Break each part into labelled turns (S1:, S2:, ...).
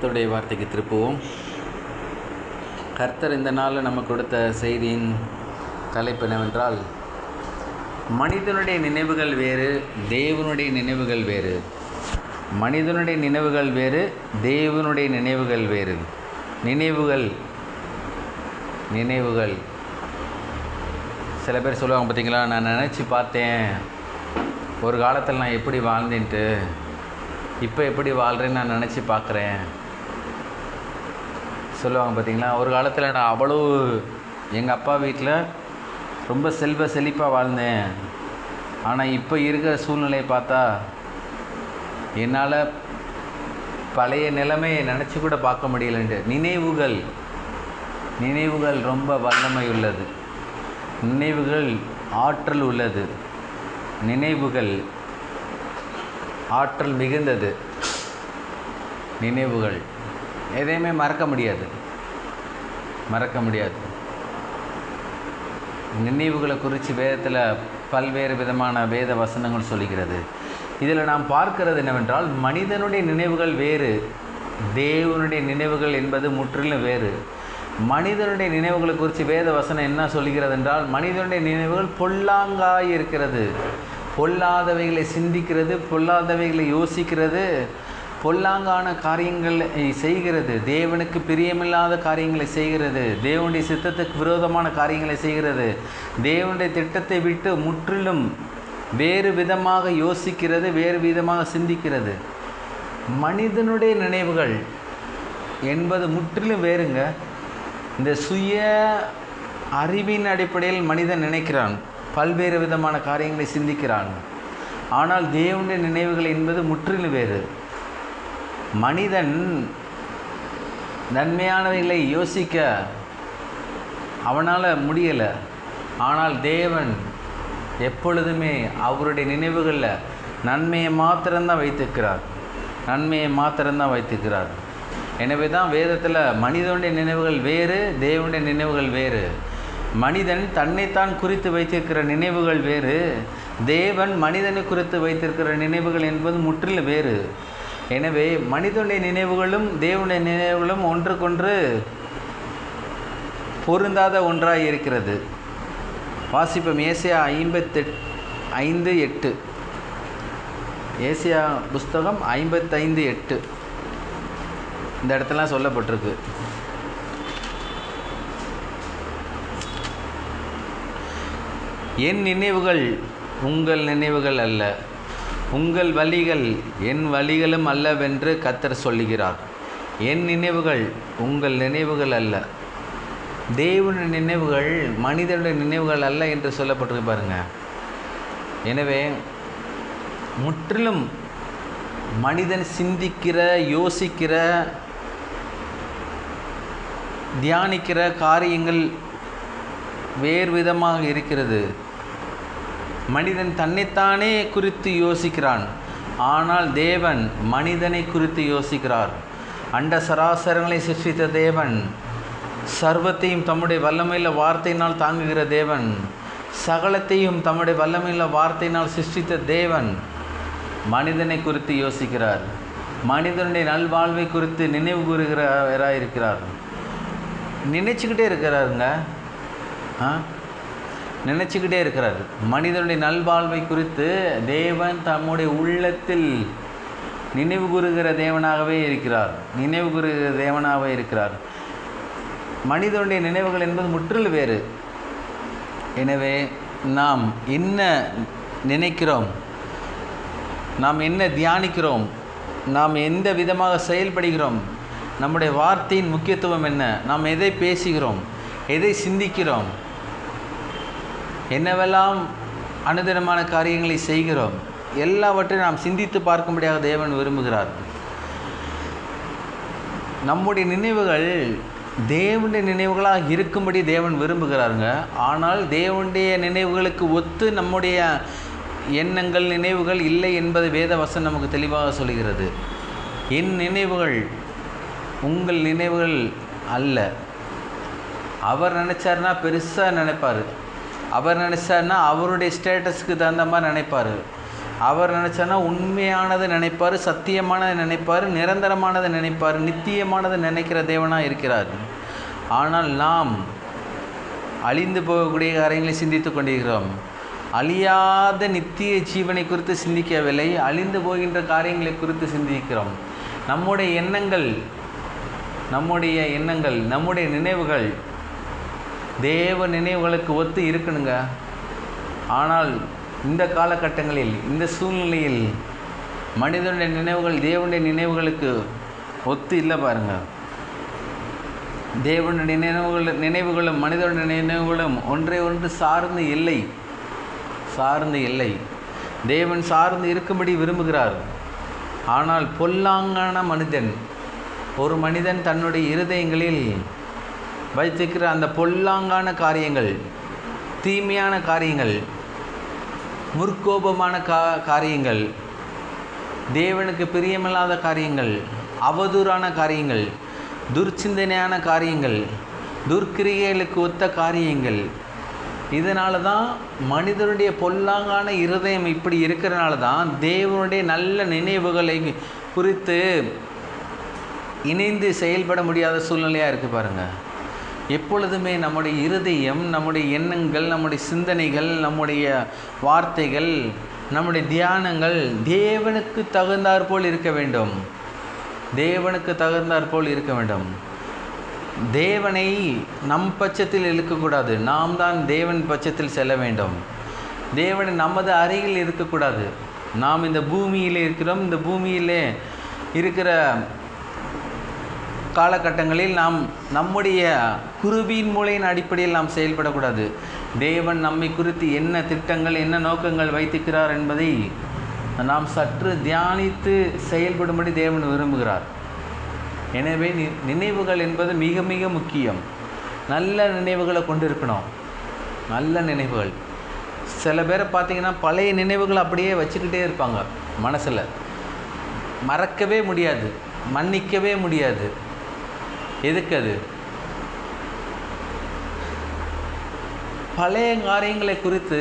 S1: கர்த்தருடைய வார்த்தைக்கு திருப்புவோம். கர்த்தர் இந்த நாளில் நமக்கு கொடுத்த செய்தியின் தலைப்பு என்னவென்றால், மனிதனுடைய நினைவுகள் வேறு, தேவனுடைய நினைவுகள் வேறு. மனிதனுடைய நினைவுகள் வேறு, தேவனுடைய நினைவுகள் வேறு. நினைவுகள் சில பேர் சொல்லுவாங்க பார்த்தீங்களா, நான் நினச்சி பார்த்தேன் ஒரு காலத்தில் நான் எப்படி வாழ்ந்தேன்ட்டு, இப்போ எப்படி வாழ்கிறேன்னு நான் நினச்சி பார்க்குறேன் சொல்லுவாங்க பார்த்தீங்களா. ஒரு காலத்தில் நான் அவ்வளோ எங்கள் அப்பா வீட்டில் ரொம்ப செழிப்பாக வாழ்ந்தேன், ஆனால் இப்போ இருக்கிற சூழ்நிலையை பார்த்தா என்னால் பழைய நிலைமையை நினச்சி கூட பார்க்க முடியலன்ட்டு. நினைவுகள் ரொம்ப வல்லமை உள்ளது, நினைவுகள் ஆற்றல் உள்ளது, நினைவுகள் ஆற்றல் மிகுந்தது. நினைவுகள் எதையுமே மறக்க முடியாது. நினைவுகளை குறித்து வேதத்தில் பல்வேறு விதமான வேத வசனங்கள் சொல்லுகிறது. இதில் நாம் பார்க்கிறது என்னவென்றால், மனிதனுடைய நினைவுகள் வேறு, தேவனுடைய நினைவுகள் என்பது முற்றிலும் வேறு. மனிதனுடைய நினைவுகளை குறித்து வேத வசனம் என்ன சொல்லுகிறது என்றால், மனிதனுடைய நினைவுகள் பொல்லாங்காய் இருக்கிறது, பொல்லாதவைகளை சிந்திக்கிறது, பொல்லாதவைகளை யோசிக்கிறது, பொல்லாங்கான காரியங்களை செய்கிறது, தேவனுக்கு பிரியமில்லாத காரியங்களை செய்கிறது, தேவனுடைய சித்தத்துக்கு விரோதமான காரியங்களை செய்கிறது, தேவனுடைய திட்டத்தை விட்டு முற்றிலும் வேறு விதமாக யோசிக்கிறது, வேறு விதமாக சிந்திக்கிறது. மனிதனுடைய நினைவுகள் என்பது முற்றிலும் வேறுங்க. இந்த சுய அறிவின் அடிப்படையில் மனிதன் நினைக்கிறான், பல்வேறு விதமான காரியங்களை சிந்திக்கிறான். ஆனால் தேவனுடைய நினைவுகள் என்பது முற்றிலும் வேறு. மனிதன் நன்மையானவைகளை யோசிக்க அவனால் முடியலை, ஆனால் தேவன் எப்பொழுதுமே அவருடைய நினைவுகளில் நன்மையை மாத்திரம்தான் வைத்திருக்கிறார். எனவே தான் வேதத்தில் மனிதனுடைய நினைவுகள் வேறு, தேவனுடைய நினைவுகள் வேறு. மனிதன் தன்னைத்தான் குறித்து வைத்திருக்கிற நினைவுகள் வேறு, தேவன் மனிதனை குறித்து வைத்திருக்கிற நினைவுகள் என்பது முற்றிலும் வேறு. எனவே மனிதனுடைய நினைவுகளும் தேவனுடைய நினைவுகளும் ஒன்றுக்கொன்று பொருந்தாத ஒன்றாக இருக்கிறது. வாசிப்போம். ஏசாயா 55:8. ஏசாயா புஸ்தகம் 55:8 இந்த இடத்துலாம் சொல்லப்பட்டிருக்கு. என் நினைவுகள் உங்கள் நினைவுகள் அல்ல, உங்கள் வழிகள் என் வழிகளும் அல்லவென்று கர்த்தர் சொல்லுகிறார். என் நினைவுகள் உங்கள் நினைவுகள் அல்ல, தேவனுடைய நினைவுகள் மனிதனுடைய நினைவுகள் அல்ல என்று சொல்லப்பட்டிருக்கு பாருங்க. எனவே முற்றிலும் மனிதன் சிந்திக்கிற, யோசிக்கிற, தியானிக்கிற காரியங்கள் வேறு விதமாக இருக்கிறது. மனிதன் தன்னைத்தானே குறித்து யோசிக்கிறான், ஆனால் தேவன் மனிதனை குறித்து யோசிக்கிறார். அண்ட சராசரங்களை சிருஷ்டித்த தேவன், சர்வத்தையும் தம்முடைய வல்லமையுள்ள வார்த்தையினால் தாங்குகிற தேவன், சகலத்தையும் தம்முடைய வல்லமையுள்ள வார்த்தையினால் சிருஷ்டித்த தேவன் மனிதனை குறித்து யோசிக்கிறார். மனிதனுடைய நல்வாழ்வை குறித்து நினைவு கூறுகிறவராக இருக்கிறார். நினைச்சுக்கிட்டே இருக்கிறார். மனிதனுடைய நல்வாழ்வை குறித்து தேவன் தம்முடைய உள்ளத்தில் நினைவு கூறுகிற தேவனாகவே இருக்கிறார். மனிதனுடைய நினைவுகள் என்பது முற்றிலும் வேறு. எனவே நாம் என்ன நினைக்கிறோம், நாம் என்ன தியானிக்கிறோம், நாம் எந்த விதமாக செயல்படுகிறோம், நம்முடைய வார்த்தையின் முக்கியத்துவம் என்ன, நாம் எதை பேசுகிறோம், எதை சிந்திக்கிறோம், என்னவெல்லாம் அனுதினமான காரியங்களை செய்கிறோம், எல்லாவற்றையும் நாம் சிந்தித்து பார்க்கும்படியாக தேவன் விரும்புகிறார். நம்முடைய நினைவுகள் தேவனுடைய நினைவுகளாக இருக்கும்படி தேவன் விரும்புகிறாருங்க. ஆனால் தேவனுடைய நினைவுகளுக்கு ஒத்து நம்முடைய எண்ணங்கள், நினைவுகள் இல்லை என்பது வேத வசனம் நமக்கு தெளிவாக சொல்கிறது. என் நினைவுகள் உங்கள் நினைவுகள் அல்ல. அவர் நினச்சார்னா பெருசாக நினைப்பார், அவர் நினச்சார்னா அவருடைய ஸ்டேட்டஸுக்கு தகுந்த மாதிரி நினைப்பார். அவர் நினச்சானா உண்மையானதை நினைப்பார், சத்தியமானதை நினைப்பார், நிரந்தரமானதை நினைப்பார், நித்தியமானதை நினைக்கிற தேவனாக இருக்கிறார். ஆனால் நாம் அழிந்து போகக்கூடிய காரியங்களை சிந்தித்து கொண்டிருக்கிறோம். அழியாத நித்திய ஜீவனை குறித்து சிந்திக்கவில்லை, அழிந்து போகின்ற காரியங்களை குறித்து சிந்திக்கிறோம். நம்முடைய எண்ணங்கள் நம்முடைய நினைவுகள் தேவ நினைவுகளுக்கு ஒத்து இருக்கணுங்க. ஆனால் இந்த காலகட்டங்களில், இந்த சூழ்நிலையில் மனிதனுடைய நினைவுகள் தேவனுடைய நினைவுகளுக்கு ஒத்து இல்லை பாருங்கள். தேவனுடைய நினைவுகளும் மனிதனுடைய நினைவுகளும் ஒன்றை ஒன்று சார்ந்து இல்லை. தேவன் சார்ந்து இருக்கும்படி விரும்புகிறார். ஆனால் பொல்லாங்கான ஒரு மனிதன் தன்னுடைய இருதயங்களில் வைத்திருக்கிற அந்த பொல்லாங்கான காரியங்கள், தீமையான காரியங்கள், முற்கோபமான காரியங்கள், தேவனுக்கு பிரியமில்லாத காரியங்கள், அவதூறான காரியங்கள், துர்ச்சிந்தனையான காரியங்கள், துர்க்கிரியைகளுக்கு ஒத்த காரியங்கள். இதனால தான் மனிதனுடைய பொல்லாங்கான இருதயம் இப்படி இருக்கிறனால தான் தேவனுடைய நல்ல நினைவுகளை குறித்து இணைந்து செயல்பட முடியாத சூழ்நிலையாக இருக்குது பாருங்கள். எப்பொழுதுமே நம்முடைய இருதயம், நம்முடைய எண்ணங்கள், நம்முடைய சிந்தனைகள், நம்முடைய வார்த்தைகள், நம்முடைய தியானங்கள் தேவனுக்கு தகுந்தாற்போல் இருக்க வேண்டும். தேவனை நம் பட்சத்தில் இருக்கக்கூடாது, நாம் தான் தேவன் பட்சத்தில் செல்ல வேண்டும். தேவனை நமது அருகில் இருக்கக்கூடாது. நாம் இந்த பூமியிலே இருக்கிறோம். இந்த பூமியிலே இருக்கிற காலகட்டங்களில் நாம் நம்முடைய குருவியின் மூளையின் அடிப்படையில் நாம் செயல்படக்கூடாது. தேவன் நம்மை குறித்து என்ன திட்டங்கள், என்ன நோக்கங்கள் வைத்திருக்கிறார் என்பதை நாம் சற்று தியானித்து செயல்படும்படி தேவன் விரும்புகிறார். எனவே நினைவுகள் என்பது மிக மிக முக்கியம். நல்ல நினைவுகளை கொண்டிருக்கணும். நல்ல நினைவுகள். சில பேரை பார்த்திங்கன்னா பழைய நினைவுகள் அப்படியே வச்சுக்கிட்டே இருப்பாங்க மனசில். மறக்கவே முடியாது, மன்னிக்கவே முடியாது. எதுக்கு அது? பழைய காரியங்களை குறித்து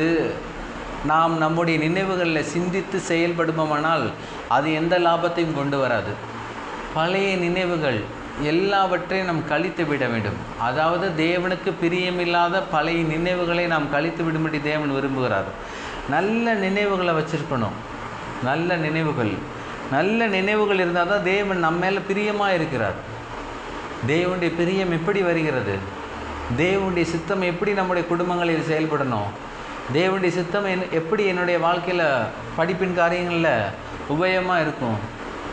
S1: நாம் நம்முடைய நினைவுகளில் சிந்தித்து செயல்படுமானால் அது எந்த லாபத்தையும் கொண்டு வராது. பழைய நினைவுகள் எல்லாவற்றையும் நாம் கழித்து விட வேண்டும். அதாவது தேவனுக்கு பிரியமில்லாத பழைய நினைவுகளை நாம் கழித்து விடும்படி தேவன் விரும்புகிறார். நல்ல நினைவுகளை வச்சுருக்கணும். நல்ல நினைவுகள் இருந்தால் தான் தேவன் நம்ம மேலே பிரியமாக இருக்கிறார். தேவனுடைய பிரியம் எப்படி வருகிறது? தேவனுடைய சித்தம் எப்படி நம்முடைய குடும்பங்களில் செயல்படணும்? தேவனுடைய சித்தம் எப்படி என்னுடைய வாழ்க்கையில் படிப்பின் காரியங்களில் உபயோகமாக இருக்கும்?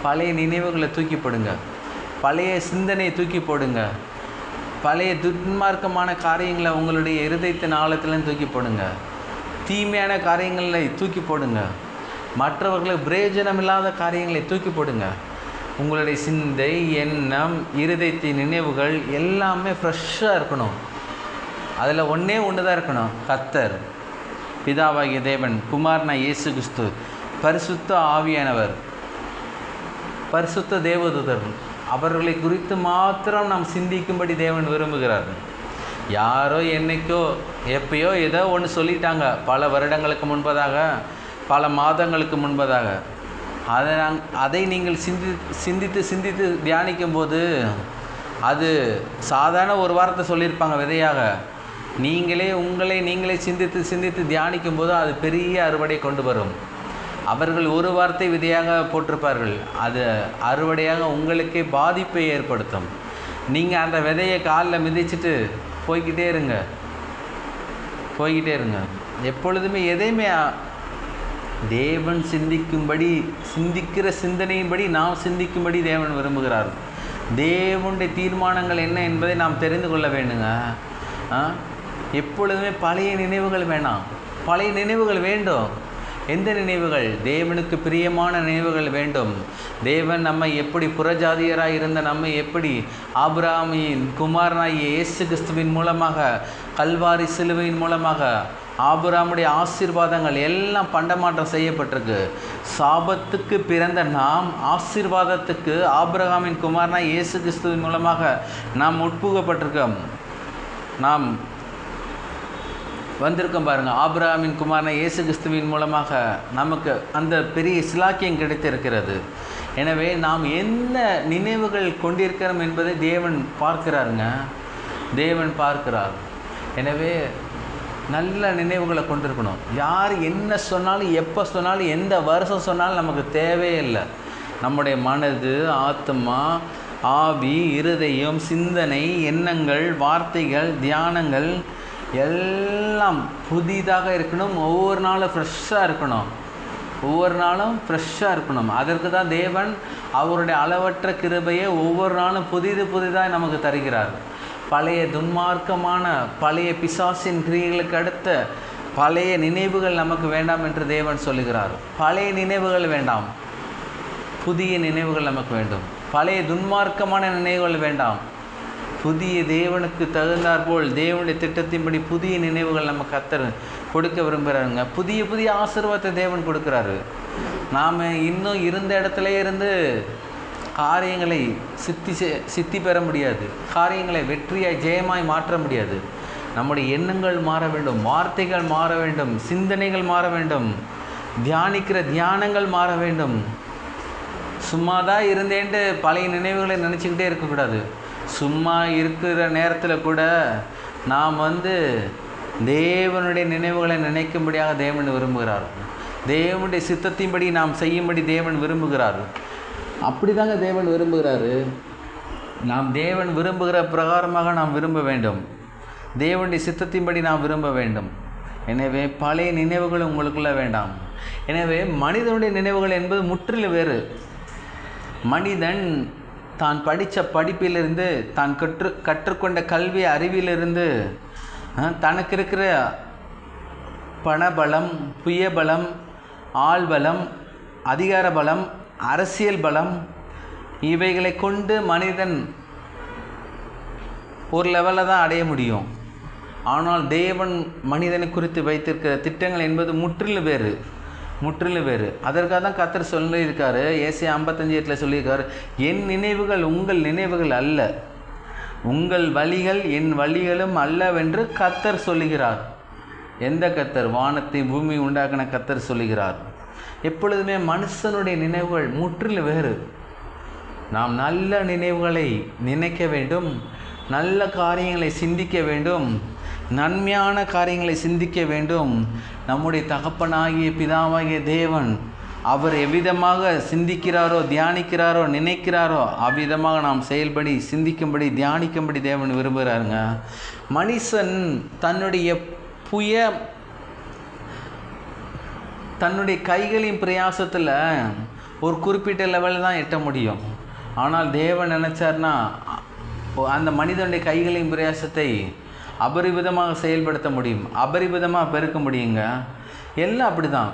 S1: பழைய நினைவுகளை தூக்கி போடுங்க. பழைய சிந்தனையை தூக்கி போடுங்க. பழைய துன்மார்க்கமான காரியங்களை உங்களுடைய இருதயத்தின் ஆழத்திலும் தூக்கி போடுங்க. தீமையான காரியங்களை தூக்கி போடுங்க. மற்றவர்களுக்கு பிரயோஜனம் இல்லாத காரியங்களை தூக்கி போடுங்க. உங்களுடைய சிந்தை, எண்ணம், இருதயத்தின் நினைவுகள் எல்லாமே ஃப்ரெஷ்ஷாக இருக்கணும். அதில் ஒன்று தான் இருக்கணும். கர்த்தர், பிதாவாகிய தேவன், குமாரனாகிய இயேசு கிறிஸ்து, பரிசுத்த ஆவியானவர், பரிசுத்த தேவதூதர், அவர்களை குறித்து மாத்திரம் நாம் சிந்திக்கும்படி தேவன் விரும்புகிறார். யாரோ என்னைக்கோ எப்பயோ ஏதோ ஒன்று சொல்லிட்டாங்க, பல வருடங்களுக்கு முன்பதாக, பல மாதங்களுக்கு முன்பதாக. அதை நீங்கள் சிந்தித்து தியானிக்கும்போது அது சாதாரண ஒரு வாரத்தை சொல்லியிருப்பாங்க விதையாக. நீங்களே சிந்தித்து தியானிக்கும்போது அது பெரிய அறுவடை கொண்டு வரும். அவர்கள் ஒரு வார்த்தை விதையாக போட்டிருப்பார்கள், அது அறுவடையாக உங்களுக்கே பாதிப்பை ஏற்படுத்தும். நீங்கள் அந்த விதையை காலில் மிதிச்சுட்டு போய்கிட்டே இருங்க. எப்பொழுதுமே எதையுமே தேவன் சிந்திக்கிற சிந்தனையின்படி நாம் சிந்திக்கும்படி தேவன் விரும்புகிறார். தேவனுடைய தீர்மானங்கள் என்ன என்பதை நாம் தெரிந்து கொள்ள வேண்டுங்க. எப்பொழுதுமே பழைய நினைவுகள் வேணாம். பழைய நினைவுகள் வேண்டும். எந்த நினைவுகள்? தேவனுக்கு பிரியமான நினைவுகள் வேண்டும். தேவன் நம்மை எப்படி புறஜாதியராக இருந்த நம்மை எப்படி ஆபிரகாமின் குமாரனாகிய இயேசு கிறிஸ்துவின் மூலமாக, கல்வாரி சிலுவையின் மூலமாக ஆபிரகாமுடைய ஆசீர்வாதங்கள் எல்லாம் பண்டமாற்றம் செய்யப்பட்டிருக்கு. சாபத்துக்கு பிறந்த நாம் ஆசீர்வாதத்துக்கு ஆபிரகாமின் குமாரனாகிய இயேசு கிறிஸ்துவின் மூலமாக நாம் உட்புகப்பட்டிருக்கோம். நாம் வந்திருக்கோம் பாருங்கள். ஆபிரகாமின் குமாரனை இயேசு கிறிஸ்துவின் மூலமாக நமக்கு அந்த பெரிய சிலாக்கியம் கிடைத்திருக்கிறது. எனவே நாம் என்ன நினைவுகள் கொண்டிருக்கிறோம் என்பதை தேவன் பார்க்கிறாருங்க, தேவன் பார்க்கிறார். எனவே நல்ல நினைவுகளை கொண்டிருக்கணும். யார் என்ன சொன்னாலும், எப்போ சொன்னாலும், எந்த வருஷம் சொன்னாலும் நமக்கு தேவையே இல்லை. நம்முடைய மனது, ஆத்மா, ஆவி, இருதயம், சிந்தனை, எண்ணங்கள், வார்த்தைகள், தியானங்கள் எல்லாம் புதிதாக இருக்கணும். ஒவ்வொரு நாளும் ஃப்ரெஷ்ஷாக இருக்கணும். ஒவ்வொரு நாளும் ஃப்ரெஷ்ஷாக இருக்கணும். அதற்கு தான் தேவன் அவருடைய அளவற்ற கிருபையை ஒவ்வொரு நாளும் புதிதாக நமக்கு தருகிறார். பழைய துன்மார்க்கமான பழைய பிசாசின் கிரியைகளுக்கு அடுத்த பழைய நினைவுகள் நமக்கு வேண்டாம் என்று தேவன் சொல்லுகிறார். பழைய நினைவுகள் வேண்டாம், புதிய நினைவுகள் நமக்கு வேண்டும். பழைய துன்மார்க்கமான நினைவுகள் வேண்டாம், புதிய தேவனுக்கு தகுந்தாற்போல் தேவனுடைய திட்டத்தின்படி புதிய நினைவுகள் நம்ம கர்த்தர் கொடுக்க விரும்புகிறாருங்க. புதிய ஆசீர்வாதத்தை தேவன் கொடுக்குறாரு. நாம் இன்னும் இருந்த இடத்துல இருந்து காரியங்களை சித்தி பெற முடியாது. காரியங்களை வெற்றியாய் ஜெயமாய் மாற்ற முடியாது. நம்முடைய எண்ணங்கள் மாற வேண்டும், வார்த்தைகள் மாற வேண்டும், சிந்தனைகள் மாற வேண்டும், தியானிக்கிற தியானங்கள் மாற வேண்டும். சும்மா தான் இருந்தேன்ட்டு பழைய நினைவுகளை நினச்சிக்கிட்டே இருக்கக்கூடாது. சும்மா இருக்கிற நேரத்தில் கூட நாம் தேவனுடைய நினைவுகளை நினைக்கும்படியாக தேவன் விரும்புகிறார். தேவனுடைய சித்தத்தின்படி நாம் செய்யும்படி தேவன் விரும்புகிறார். அப்படி தாங்க தேவன் விரும்புகிறாரு. நாம் தேவன் விரும்புகிற பிரகாரமாக நாம் விரும்ப வேண்டும். தேவனுடைய சித்தத்தின்படி நாம் விரும்ப வேண்டும். எனவே பழைய நினைவுகள் உங்களுக்குள்ள வேண்டாம். எனவே மனிதனுடைய நினைவுகள் என்பது முற்றிலும் வேறு. மனிதன் தான் படித்த படிப்பிலிருந்து, தான் கற்றுக்கொண்ட கல்வி அறிவிலிருந்து, தனக்கு இருக்கிற பணபலம், புயபலம், ஆள்பலம், அதிகார பலம், அரசியல் பலம், இவைகளை கொண்டு மனிதன் ஒரு லெவலில் தான் அடைய முடியும். ஆனால் தேவன் மனிதனை குறித்து வைத்திருக்கிற திட்டங்கள் என்பது முற்றிலும் வேறு. அதற்காக தான் கர்த்தர் சொல்லியிருக்காரு. ஏசாயா 55:8 சொல்லியிருக்காரு, என் நினைவுகள் உங்கள் நினைவுகள் அல்ல, உங்கள் வழிகள் என் வழிகளும் அல்லவென்று கர்த்தர் சொல்லுகிறார். எந்த கர்த்தர்? வானத்தை பூமி உண்டாக்கின கர்த்தர் சொல்லுகிறார். எப்பொழுதுமே மனுஷனுடைய நினைவுகள் முற்றிலும் வேறு. நாம் நல்ல நினைவுகளை நினைக்க வேண்டும், நல்ல காரியங்களை சிந்திக்க வேண்டும், நன்மையான காரியங்களை சிந்திக்க வேண்டும். நம்முடைய தகப்பனாகிய பிதாவாகிய தேவன் அவர் எவ்விதமாக சிந்திக்கிறாரோ, தியானிக்கிறாரோ, நினைக்கிறாரோ அவ்விதமாக நாம் செயல்படி, சிந்திக்கும்படி, தியானிக்கும்படி தேவன் விரும்புகிறாருங்க. மனுஷன் தன்னுடைய கைகளின் பிரயாசத்தில் ஒரு குறிப்பிட்ட லெவலில் தான் எட்ட முடியும். ஆனால் தேவன் நினச்சார்னா அந்த மனிதனுடைய கைகளின் பிரயாசத்தை அபரிவிதமாக செயல்படுத்த முடியும், அபரிவிதமாக பெருக்க முடியுங்க. எல்லாம் அப்படி தான்.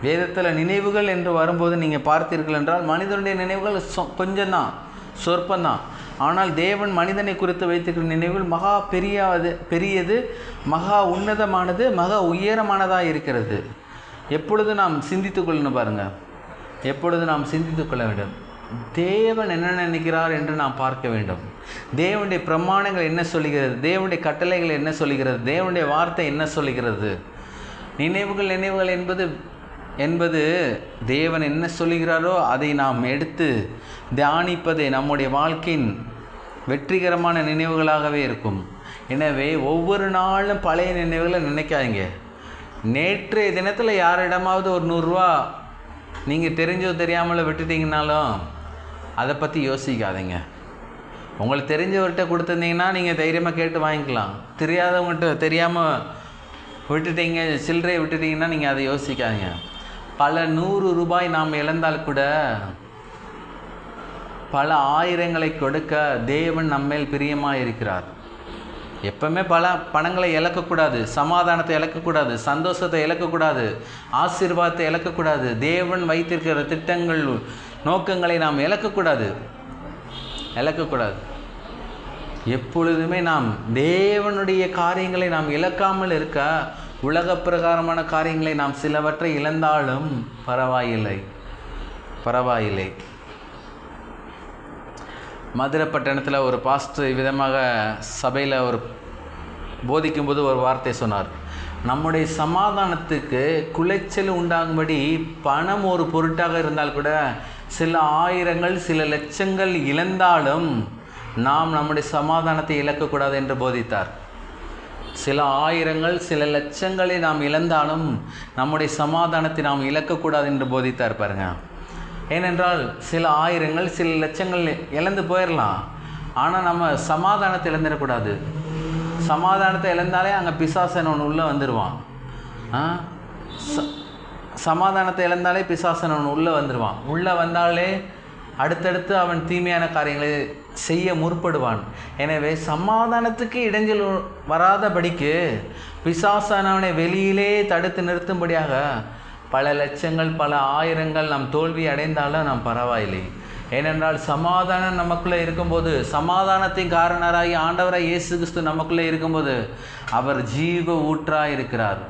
S1: வேதத்தில் நினைவுகள் என்று வரும்போது நீங்கள் பார்த்தீர்கள் என்றால் மனிதனுடைய நினைவுகள் கொஞ்சம்தான், சொற்பந்தான். ஆனால் தேவன் மனிதனை குறித்து வைத்திருக்கிற நினைவுகள் மகா பெரியது, மகா உன்னதமானது, மகா உயரமானதாக இருக்கிறது. எப்பொழுது நாம் சிந்தித்து கொள்ளணும் பாருங்கள், எப்பொழுது நாம் சிந்தித்து கொள்ள வேண்டும். தேவன் என்ன நினைக்கிறார் என்று நாம் பார்க்க வேண்டும். தேவனுடைய பிரமாணங்கள் என்ன சொல்லுகிறது, தேவனுடைய கட்டளைகள் என்ன சொல்லுகிறது, தேவனுடைய வார்த்தை என்ன சொல்லுகிறது. நினைவுகள் என்பது தேவன் என்ன சொல்லுகிறாரோ அதை நாம் எடுத்து தியானிப்பதே நம்முடைய வாழ்க்கையின் வெற்றிகரமான நினைவுகளாகவே இருக்கும். எனவே ஒவ்வொரு நாளும் பழைய நினைவுகளை நினைக்காதீங்க. நேற்றைய தினத்தில் யாரிடமாவது ஒரு 100 ரூபா நீங்கள் தெரிஞ்சோ தெரியாமலோ விட்டுட்டிங்கனாலும் அதை பற்றி யோசிக்காதீங்க. உங்களுக்கு தெரிஞ்சவர்கிட்ட கொடுத்துருந்தீங்கன்னா நீங்கள் தைரியமாக கேட்டு வாங்கிக்கலாம். தெரியாதவங்கள்ட்ட தெரியாமல் விட்டுட்டீங்க, சில்லறையை விட்டுட்டிங்கன்னா நீங்கள் அதை யோசிக்காதீங்க. பல 100 ரூபாய் நாம் இழந்தால் கூட பல ஆயிரங்களை கொடுக்க தேவன் நம்மேல் பிரியமாக இருக்கிறார். எப்பவுமே பல பணங்களை இழக்கக்கூடாது, சமாதானத்தை இழக்கக்கூடாது, சந்தோஷத்தை இழக்கக்கூடாது, ஆசீர்வாதத்தை இழக்கக்கூடாது. தேவன் வைத்திருக்கிற திட்டங்கள், நோக்கங்களை நாம் இழக்கக்கூடாது. எப்பொழுதுமே நாம் தேவனுடைய காரியங்களை நாம் இழக்காமல் இருக்க, உலக பிரகாரமான காரியங்களை நாம் சிலவற்றை இழந்தாலும் பரவாயில்லை. மதுரை பட்டணத்தில் ஒரு பாஸ்டர் விதமாக சபையில் ஒரு போதிக்கும்போது ஒரு வார்த்தை சொன்னார். நம்முடைய சமாதானத்துக்கு குலைச்சல் உண்டாகும்படி பணம் ஒரு பொருட்டாக இருந்தால் கூட சில ஆயிரங்கள் சில லட்சங்கள் இழந்தாலும் நாம் நம்முடைய சமாதானத்தை இழக்கக்கூடாது என்று போதித்தார். சில ஆயிரங்கள் சில லட்சங்களை நாம் இழந்தாலும் நம்முடைய சமாதானத்தை நாம் இழக்கக்கூடாது என்று போதித்தார் பாருங்க. ஏனென்றால் சில ஆயிரங்கள் சில லட்சங்கள் இழந்து போயிடலாம், ஆனால் நம்ம சமாதானத்தை இழந்துடக்கூடாது. சமாதானத்தை இழந்தாலே அங்கே பிசாசன் ஒன்று உள்ளே வந்துடுவான். சமாதானத்தை இழந்தாலே பிசாசன் ஒன்று உள்ளே வந்துடுவான். உள்ளே வந்தாலே அடுத்தடுத்து அவன் தீமையான காரியங்களை செய்ய முற்படுவான். எனவே சமாதானத்துக்கு இடைஞ்சல் வராதபடிக்கு பிசாசானவனை வெளியிலே தடுத்து நிறுத்தும்படியாக பல லட்சங்கள் பல ஆயிரங்கள் நாம் தோல்வி அடைந்தாலும் நாம் பரவாயில்லை. ஏனென்றால் சமாதானம் நமக்குள்ளே இருக்கும்போது, சமாதானத்தின் காரணராகி ஆண்டவராய் இயேசு கிறிஸ்து நமக்குள்ளே இருக்கும்போது அவர் ஜீவ ஊற்றாக இருக்கிறார்.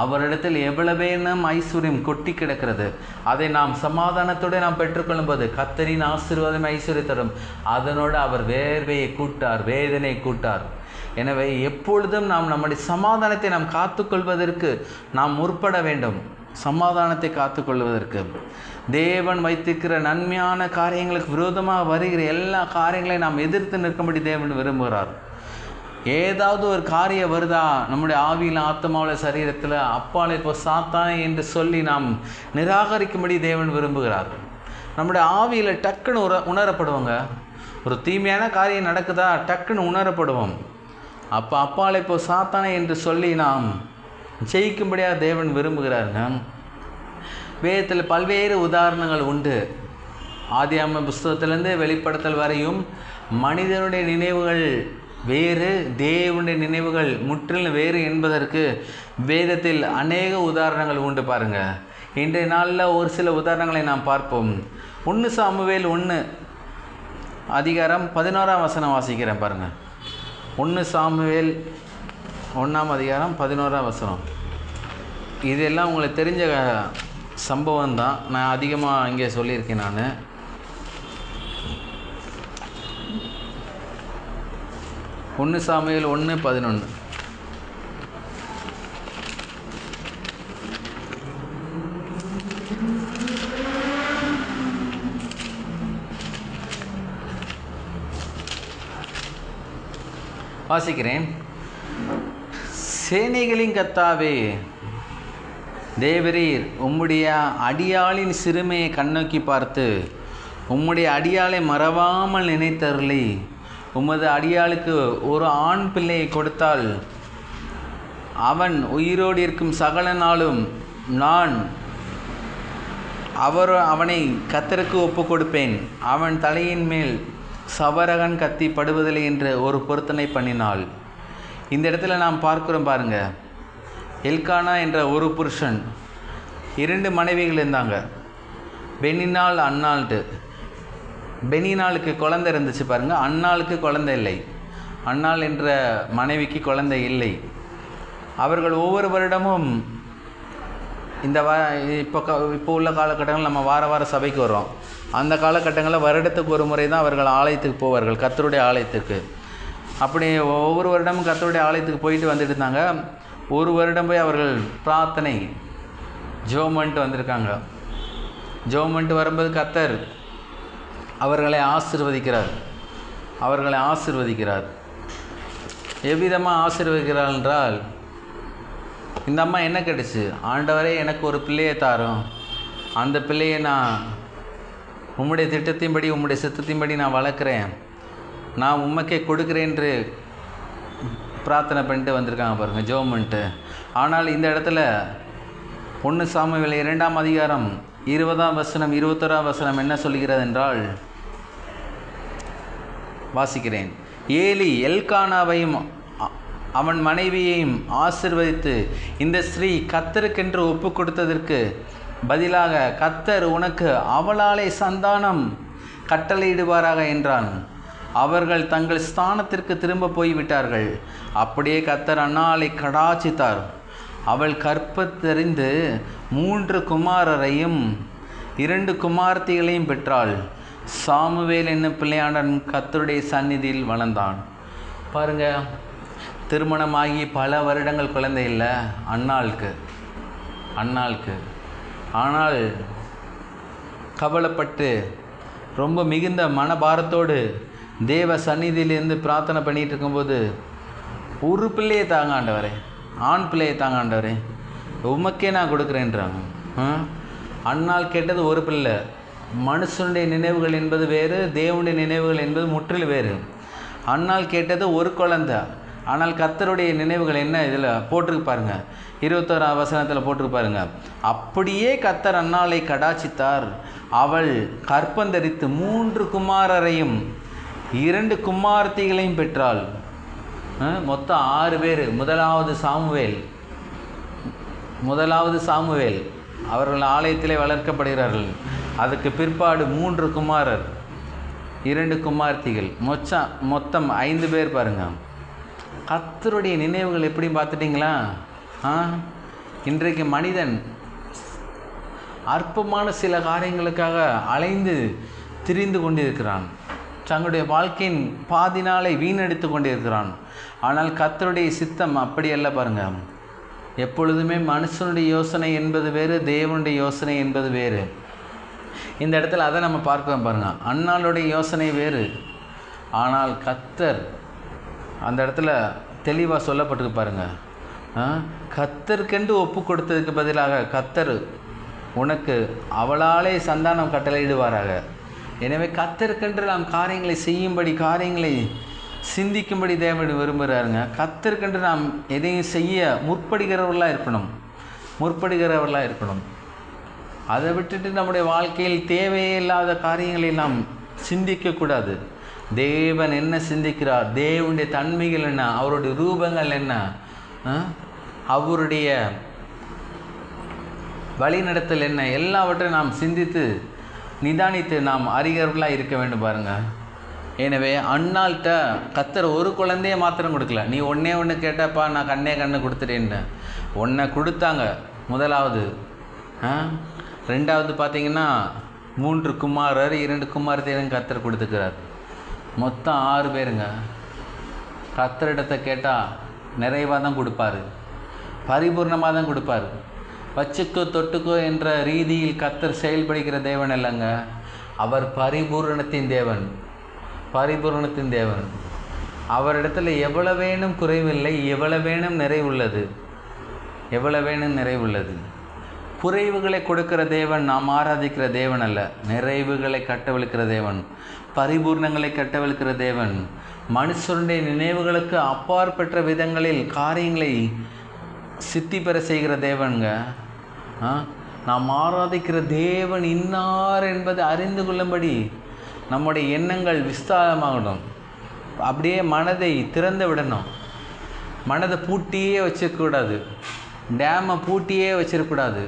S1: அவரிடத்தில் எவ்வளவேனும் ஐஸ்வர்யம் கொட்டி கிடக்கிறது. அதை நாம் சமாதானத்தோடு நாம் பெற்றுக்கொள்ளும் போது கர்த்தரின் ஆசீர்வாதம் ஐஸ்வர்யத்தரும் அதனோடு அவர் வேர்வையை கூட்டார், வேதனை கூட்டார். எனவே எப்பொழுதும் நாம் நம்முடைய சமாதானத்தை நாம் காத்துக்கொள்வதற்கு நாம் முற்பட வேண்டும். சமாதானத்தை காத்துக்கொள்வதற்கு தேவன் வைத்திருக்கிற நன்மையான காரியங்களுக்கு விரோதமாக வருகிற எல்லா காரியங்களையும் நாம் எதிர்த்து நிற்கும்படி தேவன் விரும்புகிறார். ஏதாவது ஒரு காரியம் வருதா நம்முடைய ஆவியில் ஆத்மாவில் சரீரத்தில், அப்பாலே இப்போ சாத்தானே என்று சொல்லி நாம் நிராகரிக்கும்படி தேவன் விரும்புகிறார். நம்முடைய ஆவியில் டக்குன்னு உணரப்படுவோங்க. ஒரு தீமையான காரியம் நடக்குதா டக்குன்னு உணரப்படுவோம். அப்போ அப்பாலே இப்போ சாத்தானே என்று சொல்லி நாம் ஜெயிக்கும்படியாக தேவன் விரும்புகிறாருங்க. வேதத்தில் பல்வேறு உதாரணங்கள் உண்டு. ஆதியாகம புஸ்தகத்திலேருந்து வெளிப்படுத்தல் வரையும் மனிதனுடைய நினைவுகள் வேறு, தேவனுடைய நினைவுகள் முற்றிலும் வேறு என்பதற்கு வேதத்தில் அநேக உதாரணங்கள் உண்டு பாருங்கள். இன்றைய நாளில் ஒரு சில உதாரணங்களை நாம் பார்ப்போம். 1 சாமுவேல் 1 அதிகாரம் 11ஆம் வசனம் வாசிக்கிறேன் பாருங்கள். 1 சாமுவேல் 1ஆம் அதிகாரம் 11ஆம் வசனம். இதெல்லாம் உங்களுக்கு தெரிஞ்ச சம்பவம் தான், நான் அதிகமாக இங்கே சொல்லியிருக்கேன். நான் 1 சாமுவேல் 1:11. வாசிக்கிறேன். சேனைகளின் கர்த்தாவே தேவரீர் உம்முடைய அடியாளின் சிறுமையை கண்ணோக்கி பார்த்து உம்முடைய அடியாளை மறவாமல் நினைத்தருளி உமது அடியாளுக்கு ஒரு ஆண் பிள்ளையை கொடுத்தால் அவன் உயிரோடு இருக்கும் சகல நாளும் நான் அவனை கர்த்தருக்கு ஒப்பு கொடுப்பேன். அவன் தலையின் மேல் சவரகன் கத்தி படுவதில்லை என்று ஒரு பொருத்தனை பண்ணினாள். இந்த இடத்துல நாம் பார்க்குறோம் பாருங்க. எல்கானா என்ற ஒரு புருஷன் 2 மனைவிகள் இருந்தாங்க. பெனினாள் அன்னாள்ட்டு. பெனினாளுக்கு குழந்தை இருந்துச்சு பாருங்கள், அன்னாளுக்கு குழந்தை இல்லை. அன்னாள் என்ற மனைவிக்கு குழந்தை இல்லை. அவர்கள் ஒவ்வொரு வருடமும் இந்த இப்போ உள்ள காலகட்டங்களில் நம்ம வார சபைக்கு வரோம். அந்த காலகட்டங்களில் வருடத்துக்கு ஒரு முறை தான் அவர்கள் ஆலயத்துக்கு போவார்கள், கர்த்தருடைய ஆலயத்துக்கு. அப்படி ஒவ்வொரு வருடமும் கர்த்தருடைய ஆலயத்துக்கு போயிட்டு வந்துட்டு இருந்தாங்க. ஒரு வருடம் போய் அவர்கள் பிரார்த்தனை ஜோமன்ட்டு வந்திருக்காங்க. ஜோமன்ட்டு வரும்போது கர்த்தர் அவர்களை ஆசீர்வதிக்கிறார். எவ்விதமாக ஆசீர்வதிக்கிறார் என்றால், இந்த அம்மா என்ன கேட்டுச்சு, ஆண்டவரே எனக்கு ஒரு பிள்ளையை தாரும், அந்த பிள்ளையை நான் உம்முடைய திட்டத்தின்படி உம்முடைய சித்தத்தின்படி நான் வளர்க்குறேன், நான் உமக்கே கொடுக்குறேன் என்று பிரார்த்தனை பண்ணிட்டு வந்திருக்காங்க பாருங்கள், ஜோமன்ட்டு. ஆனால் இந்த இடத்துல 1 சாமுவேல் 2ஆம் அதிகாரம் 20ஆம் வசனம் 21ஆம் வசனம் என்ன சொல்கிறது என்றால், வாசிக்கிறேன். ஏலி எல்கானாவையும் அவன் மனைவியையும் ஆசீர்வதித்து, இந்த ஸ்ரீ கர்த்தருக்கென்று ஒப்பு கொடுத்ததற்கு பதிலாக கர்த்தர் உனக்கு அவளாலே சந்தானம் கட்டளையிடுவாராக என்றான். அவர்கள் தங்கள் ஸ்தானத்திற்கு திரும்ப போய்விட்டார்கள். அப்படியே கர்த்தர் அன்னாளை கடாட்சித்தார். அவள் கற்பத்தெறிந்து 3 குமாரரையும் 2 குமாரத்திகளையும் பெற்றாள். சாமுவேல் என்னும் பிள்ளையாண்டன் கர்த்தருடைய சந்நிதியில் வளர்ந்தான். பாருங்க, திருமணமாகி பல வருடங்கள் குழந்தை இல்லை அன்னாளுக்கு. ஆனால் கவலைப்பட்டு ரொம்ப மிகுந்த மனபாரத்தோடு தேவ சந்நிதியிலேருந்து பிரார்த்தனை பண்ணிகிட்டு இருக்கும்போது, ஒரு பிள்ளையை தாங்க ஆண்டவரே, ஆண் பிள்ளையை தாங்க ஆண்டவரே, உமக்கே நான் கொடுக்குறேன்றாங்க. அன்னாள் கேட்டது ஒரு பிள்ளை. மனுஷனுடைய நினைவுகள் என்பது வேறு, தேவனுடைய நினைவுகள் என்பது முற்றிலும் வேறு. அன்னாள் கேட்டது ஒரு குழந்தை. ஆனால் கர்த்தருடைய நினைவுகள் என்ன இதில் போட்டிருக்கு பாருங்க, 21ஆம் வசனத்தில் போட்டிருக்கு பாருங்க. அப்படியே கர்த்தர் அன்னாளை கடாட்சித்தார். அவள் கற்பந்தரித்து 3 குமாரரையும் 2 குமாரத்திகளையும் பெற்றாள். மொத்தம் 6 பேர். முதலாவது சாமுவேல் அவர்கள் ஆலயத்திலே வளர்க்கப்படுகிறார்கள். அதுக்கு பிற்பாடு 3 குமாரர் 2 குமார்த்திகள், மொத்தம் 5 பேர். பாருங்க, கர்த்தருடைய நினைவுகள் எப்படி பார்த்துட்டிங்களா? இன்றைக்கு மனிதன் அற்பமான சில காரியங்களுக்காக அலைந்து திரிந்து கொண்டிருக்கிறான். தங்களுடைய வாழ்க்கையின் பாதி நாளை வீணடித்து கொண்டிருக்கிறான். ஆனால் கர்த்தருடைய சித்தம் அப்படி அல்ல. பாருங்க, எப்பொழுதுமே மனுஷனுடைய யோசனை என்பது வேறு, தேவனுடைய யோசனை என்பது வேறு. இந்த இடத்துல அதை நம்ம பார்க்கலாம். பாருங்க, அன்னாளுடைய யோசனை வேறு, ஆனால் கர்த்தர் அந்த இடத்துல தெளிவாக சொல்லப்பட்டிருக்கு. பாருங்க, கர்த்தருக்கென்று ஒப்பு கொடுத்ததுக்கு பதிலாக கர்த்தர் உனக்கு அவளாலே சந்தானம் கட்டளையிடுவாராக. எனவே கர்த்தருக்கென்று நாம் காரியங்களை செய்யும்படி, காரியங்களை சிந்திக்கும்படி தேவன் விரும்புகிறாருங்க. கர்த்தருக்கென்று நாம் எதையும் செய்ய முற்படுகிறவர்களாக இருக்கணும். அதை விட்டுட்டு நம்முடைய வாழ்க்கையில் தேவையில்லாத காரியங்களை நாம் சிந்திக்கக்கூடாது. தேவன் என்ன சிந்திக்கிறார், தேவனுடைய தன்மைகள் என்ன, அவருடைய ரூபங்கள் என்ன, அவருடைய வழிநடத்தல் என்ன, எல்லாவற்றையும் நாம் சிந்தித்து நிதானித்து நாம் அறிகிறவர்களாக இருக்க வேண்டும். பாருங்கள், எனவே அன்னாள்கிட்ட கர்த்தர் ஒரு குழந்தைய மாத்திரம் கொடுக்கல. நீ ஒன்று கேட்டப்பா, நான் கண்ணு கொடுத்துட்டேன்னு ஒன்றை கொடுத்தாங்க. முதலாவது. ரெண்டாவது பார்த்தீங்கன்னா 3 குமாரர் 2 குமாரத்தையும் கர்த்தர் கொடுத்துக்கிறார். மொத்தம் 6 பேருங்க. கர்த்தரிடத்தை கேட்டால் நிறைவாக தான் கொடுப்பார், பரிபூர்ணமாக தான் கொடுப்பார். வச்சுக்கோ தொட்டுக்கோ என்ற ரீதியில் கர்த்தர் செயல்படுகிற தேவன் இல்லைங்க. அவர் பரிபூரணத்தின் தேவன். அவரிடத்தில் எவ்வளவு வேணும் குறைவில்லை, எவ்வளவு வேணும் நிறைவுள்ளது. குறைவுகளை கொடுக்கிற தேவன் நாம் ஆராதிக்கிற தேவன் அல்ல. நிறைவுகளை கட்டவிழ்க்கிற தேவன், பரிபூர்ணங்களை கட்டவிழ்க்கிற தேவன், மனுஷனுடைய நினைவுகளுக்கு அப்பாற்பட்ட விதங்களில் காரியங்களை சித்தி பெற செய்கிற தேவனுங்க. நாம் ஆராதிக்கிற தேவன் இன்னார் என்பதை அறிந்து கொள்ளும்படி நம்முடைய எண்ணங்கள் விஸ்தாரமாகணும். அப்படியே மனதை திறந்து விடணும். மனதை பூட்டியே வச்சிருக்கக்கூடாது, டேமை பூட்டியே வச்சிருக்கக்கூடாது.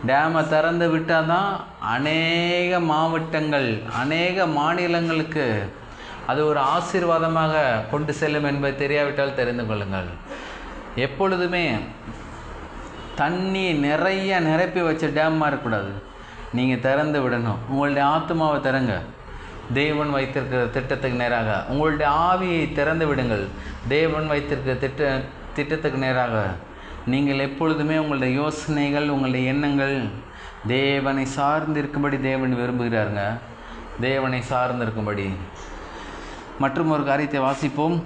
S1: டேமை திறந்து விட்டால் தான் அநேக மாவட்டங்கள், அநேக மாநிலங்களுக்கு அது ஒரு ஆசீர்வாதமாக கொண்டு செல்லும் என்பதை தெரியாவிட்டால் தெரிந்து கொள்ளுங்கள். எப்பொழுதுமே தண்ணி நிறைய நிரப்பி வச்ச டேமாக இருக்கக்கூடாது. நீங்கள் திறந்து விடணும். உங்களுடைய ஆத்மாவை திறங்க, தேவன் வைத்திருக்கிற திட்டத்துக்கு நேராக. உங்களுடைய ஆவியை திறந்து விடுங்கள், தேவன் வைத்திருக்கிற திட்டத்துக்கு நேராக. நீங்கள் எப்பொழுதுமே உங்களுடைய யோசனைகள், உங்களுடைய எண்ணங்கள் தேவனை சார்ந்திருக்கும்படி தேவன் விரும்புகிறாருங்க. தேவனை சார்ந்திருக்கும்படி. மற்றும் ஒரு காரியத்தை வாசிப்போம்.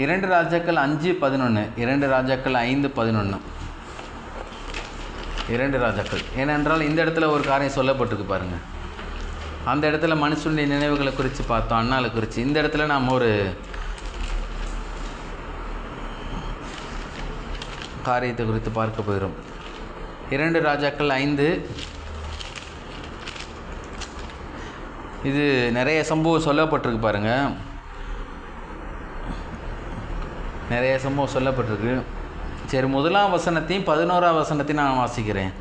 S1: 2 ராஜாக்கள் 5:11, 2 ராஜாக்கள் 5:11. 2 ராஜாக்கள். ஏனென்றால் இந்த இடத்துல ஒரு காரியம் சொல்லப்பட்டிருக்கு பாருங்கள். அந்த இடத்துல மனுஷனுடைய நினைவுகளை குறித்து பார்த்தோம், அன்னாளை குறித்து. இந்த இடத்துல நாம் ஒரு காரியத்தை குறித்து பார்க்க போகிறோம். 2 ராஜாக்கள் 5. இது நிறைய சம்பவம் சொல்லப்பட்டிருக்கு பாருங்கள். நிறைய சம்பவம் சொல்லப்பட்டிருக்கு. சரி, 1ஆம் வசனத்தையும் 11ஆம் வசனத்தையும் நான் வாசிக்கிறேன்.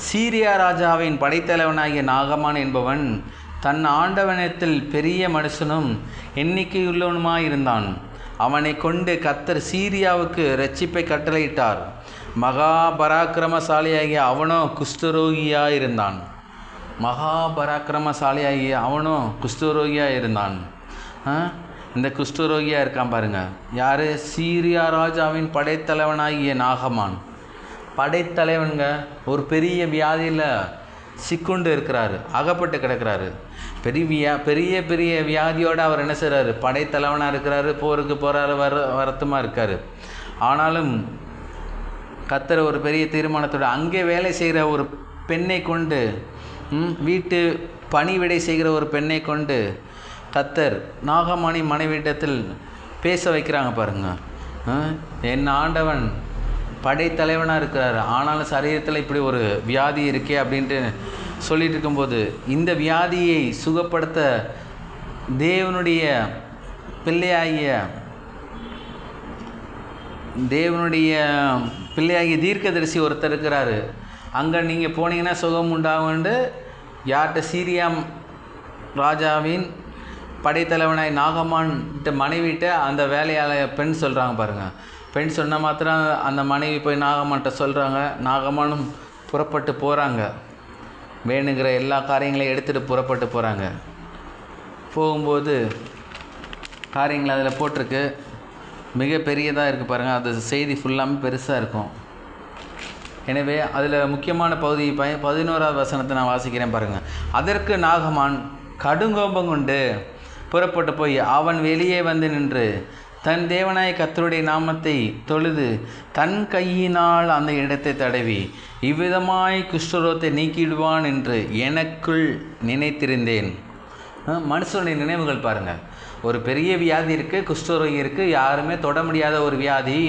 S1: சீரியா ராஜாவின் படைத்தலைவனாகிய நாகமான் என்பவன் தன் ஆண்டவனத்தில் பெரிய மனுஷனும் எண்ணிக்கையுள்ளவனுமாயிருந்தான். அவனை கொண்டு கர்த்தர் சீரியாவுக்கு இரட்சிப்பை கட்டளையிட்டார். மகா பராக்கிரமசாலியாகிய அவனோ குஷ்டரோகியாயிருந்தான். இந்த குஷ்டரோகியாக இருக்கான் பாருங்கள். யார்? சீரியா ராஜாவின் படைத்தலைவனாகிய நாகமான். படைத்தலைவனுங்க. ஒரு பெரிய வியாதியில் சிக்குண்டு இருக்கிறாரு, அகப்பட்டு கிடக்கிறாரு. பெரிய பெரிய வியாதியோடு அவர் என்ன செய்கிறாரு? படைத்தலைவனாக இருக்கிறாரு, போருக்கு போகிறாரு, வருத்தமாக இருக்கார். ஆனாலும் கர்த்தர் ஒரு பெரிய தீர்மானத்தோடு அங்கே வேலை செய்கிற ஒரு பெண்ணை கொண்டு, வீட்டு பணிவிடை செய்கிற ஒரு பெண்ணை கொண்டு கர்த்தர் நாகமானி மனைவிடத்தில் பேச வைக்கிறாங்க பாருங்கள். என் ஆண்டவன் படைத்தலைவனாக இருக்கிறார், ஆனாலும் சரீரத்தில் இப்படி ஒரு வியாதி இருக்கே அப்படின்ட்டு சொல்லிட்டு இருக்கும்போது, இந்த வியாதியை சுகப்படுத்த தேவனுடைய பிள்ளையாகிய தீர்க்கதரிசி ஒருத்தர் இருக்கிறாரு. அங்கே நீங்கள் போனீங்கன்னா சுகம் உண்டாகும்னு யார்கிட்ட? சீரியா ராஜாவின் படைத்தலைவனாய் நாகமான்கிட்ட மனைவிட்ட அந்த வேலையாளர் பெண் சொல்கிறாங்க பாருங்கள். பெண் சொன்ன மாத்திரம் அந்த மனைவி போய் நாகமான்கிட்ட சொல்கிறாங்க. நாகமானும் புறப்பட்டு போகிறாங்க. வேணுங்கிற எல்லா காரியங்களையும் எடுத்துகிட்டு புறப்பட்டு போகிறாங்க. போகும்போது காரியங்கள் அதில் போட்டிருக்கு, மிக பெரியதாக இருக்குது பாருங்கள். அது செய்தி ஃபுல்லாமே பெருசாக இருக்கும். எனவே அதில் முக்கியமான பகுதி 11வது வசனத்தை நான் வாசிக்கிறேன் பாருங்கள். அதற்கு நாகமான் கடுங்கோபம் கொண்டு புறப்பட்டு போய் அவன் வெளியே வந்து நின்று தன் தேவனாய கர்த்தருடைய நாமத்தை தொழுது தன் கையினால் அந்த இடத்தை தடவி இவ்விதமாய் குஷ்டரோகத்தை நீக்கிடுவான் என்று எனக்குள் நினைத்திருந்தேன். மனுஷனுடைய நினைவுகள் பாருங்கள். ஒரு பெரிய வியாதி இருக்குது, குஷ்டரோகி இருக்குது, யாருமே தொட முடியாத ஒரு வியாதி.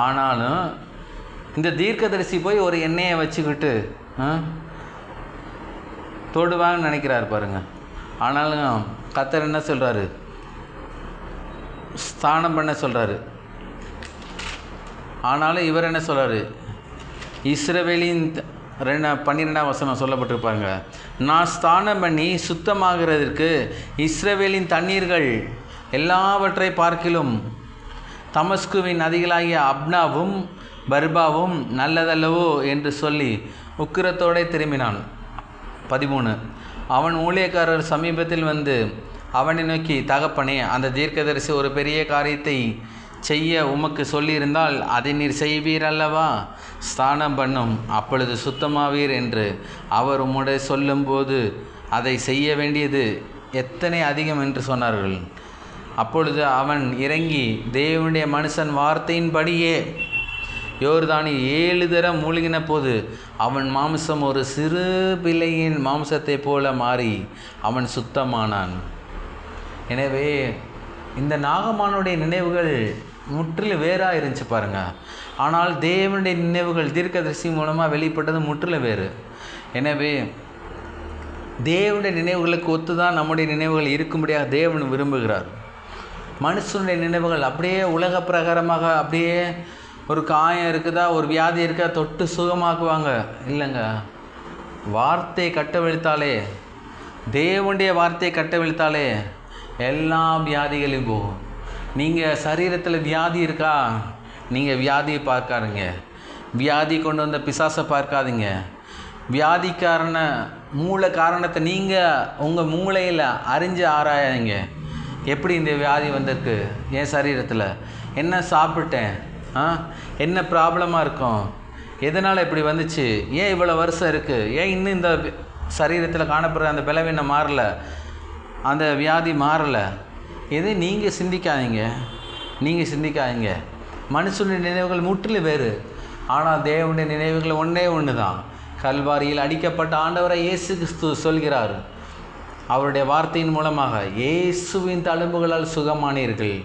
S1: ஆனாலும் இந்த தீர்க்கதரிசி போய் ஒரு எண்ணெயை வச்சுக்கிட்டு தொடுவான்னு நினைக்கிறார் பாருங்கள். ஆனாலும் கர்த்தர் என்ன சொல்கிறாரு? ஸ்தானம் பண்ண சொல்கிறாரு. ஆனாலும் இவர் என்ன சொல்கிறாரு? இஸ்ரவேலின் 12ஆம் வசனம் சொல்லப்பட்டிருப்பாங்க. நான் ஸ்தானம் பண்ணி சுத்தமாகிறதற்கு இஸ்ரவேலின் தண்ணீர்கள் எல்லாவற்றை பார்க்கிலும் தமஸ்குவின் நதிகளாகிய அப்னாவும் பர்பாவும் நல்லதல்லவோ என்று சொல்லி உக்கிரத்தோடு திரும்பினான். 13. அவன் ஊழியக்காரர் சமீபத்தில் வந்து அவனை நோக்கி, தகப்பனே, அந்த தீர்க்கதரிசி ஒரு பெரிய காரியத்தை செய்ய உமக்கு சொல்லியிருந்தால் அதை நீர் செய்வீர் அல்லவா? ஸ்தானம் பண்ணும், அப்பொழுது சுத்தமாவீர் என்று அவர் உம்முடைய சொல்லும்போது அதை செய்ய வேண்டியது எத்தனை அதிகம் என்று சொன்னார்கள். அப்பொழுது அவன் இறங்கி தேவனுடைய மனுஷன் வார்த்தையின்படியே யோர்தானி 7 தரம் மூழ்கின போது அவன் மாம்சம் ஒரு சிறு பிள்ளையின் மாம்சத்தை போல மாறி அவன் சுத்தமானான். எனவே இந்த நாகமானுடைய நினைவுகள் முற்றிலும் வேறாக இருந்துச்சு பாருங்கள். ஆனால் தேவனுடைய நினைவுகள் தீர்க்கதரிசி மூலமாக வெளிப்பட்டது முற்றிலும் வேறு. எனவே தேவனுடைய நினைவுகளுக்கு ஒத்து தான் நம்முடைய நினைவுகள் இருக்கும்படியாக தேவன் விரும்புகிறார். மனுஷனுடைய நினைவுகள் அப்படியே உலக பிரகாரமாக அப்படியே ஒரு காயம் இருக்குதா, ஒரு வியாதி இருக்கா, தொட்டு சுகமாக்குவாங்க. இல்லைங்க, வார்த்தையை கட்டவிழ்த்தாலே, தேவனுடைய வார்த்தையை கட்டவிழ்த்தாலே எல்லா வியாதிகளையும் போகும். நீங்கள் சரீரத்தில் வியாதி இருக்கா, நீங்கள் வியாதியை பார்க்காதீங்க. வியாதி கொண்டு வந்த பிசாசை பார்க்காதீங்க. வியாதிக்காரன மூல காரணத்தை நீங்கள் உங்கள் மூளையில் அறிஞ்சு ஆராயாதீங்க. எப்படி இந்த வியாதி வந்திருக்கு, என் சரீரத்தில் என்ன சாப்பிட்டேன், என்ன ப்ராப்ளமாக இருக்கும், எதனால் இப்படி வந்துச்சு, ஏன் இவ்வளோ வருஷம் இருக்குது, ஏன் இன்னும் இந்த சரீரத்தில் காணப்படுற அந்த பலவீனம் மாறலை, அந்த வியாதி மாறலை. எது நீங்கள் சிந்திக்காதீங்க. மனுஷனுடைய நினைவுகள் முற்றிலும் வேறு. ஆனால் தேவனுடைய நினைவுகள் ஒன்றே ஒன்று தான். கல்வாரியில் அடிக்கப்பட்ட ஆண்டவரை இயேசு கிறிஸ்து சொல்கிறார் அவருடைய வார்த்தையின் மூலமாக, இயேசுவின் தழும்புகளால் சுகமானீர்கள்.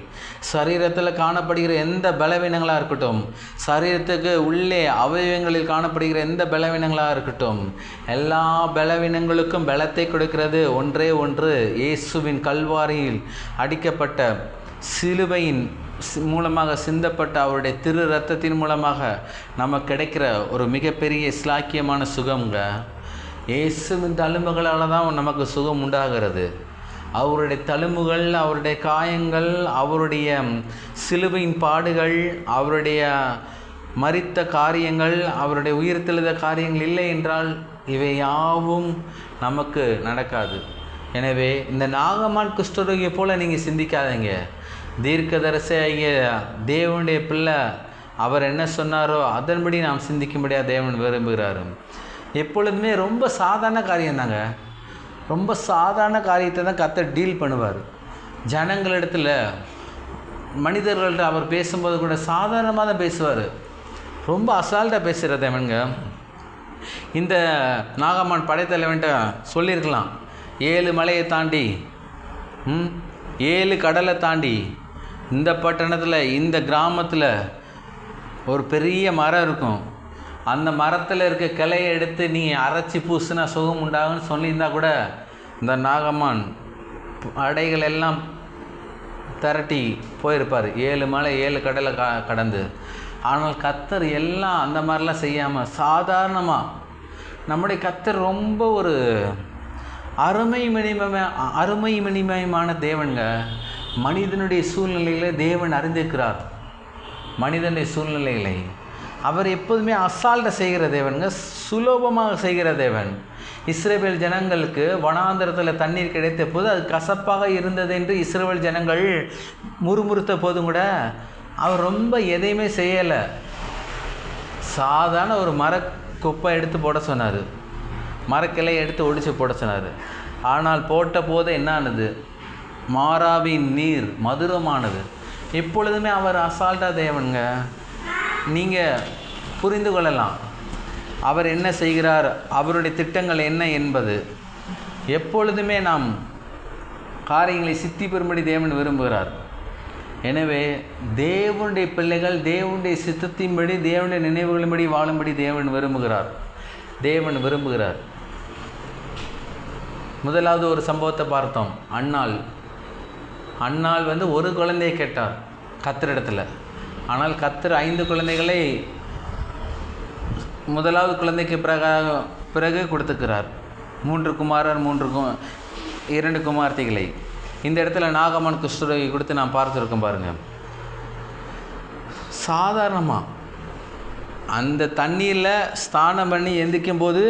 S1: சரீரத்தில் காணப்படுகிற எந்த பலவீனங்களாக இருக்கட்டும், சரீரத்துக்கு உள்ளே அவயவங்களில் காணப்படுகிற எந்த பலவீனங்களாக இருக்கட்டும், எல்லா பலவீனங்களுக்கும் பலத்தை கொடுக்கிறது ஒன்றே ஒன்று, இயேசுவின் கல்வாரியில் அடிக்கப்பட்ட சிலுவையின் மூலமாக சிந்தப்பட்ட அவருடைய திரு இரத்தத்தின் மூலமாக நமக்கு கிடைக்கிற ஒரு மிகப்பெரிய ஸ்லாக்கியமான சுகம்ங்க. இயேசுவின் தழும்புகளால் தான் நமக்கு சுகம் உண்டாகிறது. அவருடைய தழும்புகள், அவருடைய காயங்கள், அவருடைய சிலுவையின் பாடுகள், அவருடைய மரித்த காரியங்கள், அவருடைய உயிர்த்தெழுத காரியங்கள் இல்லை என்றால் இவை யாவும் நமக்கு நடக்காது. எனவே இந்த நாகமான் குஷ்டரோகியை போல் நீங்கள் சிந்திக்காதீங்க. தீர்க்கதரிசியாகிய தேவனுடைய பிள்ளை அவர் என்ன சொன்னாரோ அதன்படி நாம் சிந்திக்கும்படியாக தேவன் விரும்புகிறார். எப்பொழுதுமே ரொம்ப சாதாரண காரியம் தாங்க, ரொம்ப சாதாரண காரியத்தை தான் கர்த்தர் டீல் பண்ணுவார். ஜனங்களிடத்தில் மனிதர்கள்ட்ட அவர் பேசும்போது கூட சாதாரணமாக தான் பேசுவார், ரொம்ப அசால்ட்டாக பேசுகிற தேவனுங்க. இந்த நாகமான் படைத்தலைவன்ட்ட சொல்லியிருக்கலாம், 7 மலையை தாண்டி 7 கடலை தாண்டி இந்த பட்டணத்தில் இந்த கிராமத்தில் ஒரு பெரிய மரம் இருக்கும், அந்த மரத்தில் இருக்க கிளையை எடுத்து நீ அரைச்சி பூசினா சுகம் உண்டாகுன்னு சொல்லியிருந்தா கூட இந்த நாகமான் படைகள் எல்லாம் திரட்டி போயிருப்பார், 7 மலை 7 கடலை கடந்து. ஆனால் கர்த்தர் எல்லாம் அந்த மாதிரிலாம் செய்யாமல் சாதாரணமாக, நம்முடைய கர்த்தர் ரொம்ப ஒரு அருமை மணிமயமான தேவனுங்க. மனிதனுடைய சூழ்நிலைகளை தேவன் அறிந்திருக்கிறார். மனிதனுடைய சூழ்நிலைகளை அவர் எப்போதுமே அசால்ட்டை செய்கிற தேவனுங்க, சுலபமாக செய்கிற தேவன். இஸ்ரவேல் ஜனங்களுக்கு வனாந்தரத்தில் தண்ணீர் கிடைத்த போது அது கசப்பாக இருந்தது என்று இஸ்ரவேல் ஜனங்கள் முறுமுறுத்த போதும் கூட அவர் ரொம்ப எதையுமே செய்யலை. சாதாரண ஒரு மரக்குப்பை எடுத்து போட சொன்னார், மரக்கிளையை எடுத்து ஒடிச்சு போட சொன்னார். ஆனால் போட்ட போது என்ன ஆனது? மாறாவின் நீர் மதுரமானது. எப்பொழுதுமே அவர் அசால்ட்டாக தேவனுங்க. நீங்கள் புரிந்து கொள்ளலாம் அவர் என்ன செய்கிறார், அவருடைய திட்டங்கள் என்ன என்பது. எப்பொழுதுமே நாம் காரியங்களை சித்தி பெறும்படி தேவன் விரும்புகிறார். எனவே தேவனுடைய பிள்ளைகள் தேவனுடைய சித்தத்தின்படி தேவனுடைய நினைவுகளின்படி வாழும்படி தேவன் விரும்புகிறார். முதலாவது ஒரு சம்பவத்தை பார்த்தோம். அன்னாள் ஒரு குழந்தையை கேட்டார் கர்த்தரிடத்தில். ஆனால் கர்த்தர் 5 குழந்தைகளை முதலாவது குழந்தைக்கு பிறகு கொடுத்துக்கிறார். 3 குமாரர் 2 குமார்த்திகளை. இந்த இடத்துல நாகமான் குஷ்டரோகி கொடுத்து நாம் பார்த்துருக்கோம் பாருங்கள். சாதாரணமாக அந்த தண்ணியில் ஸ்நானம் பண்ணி எந்திக்கும் போது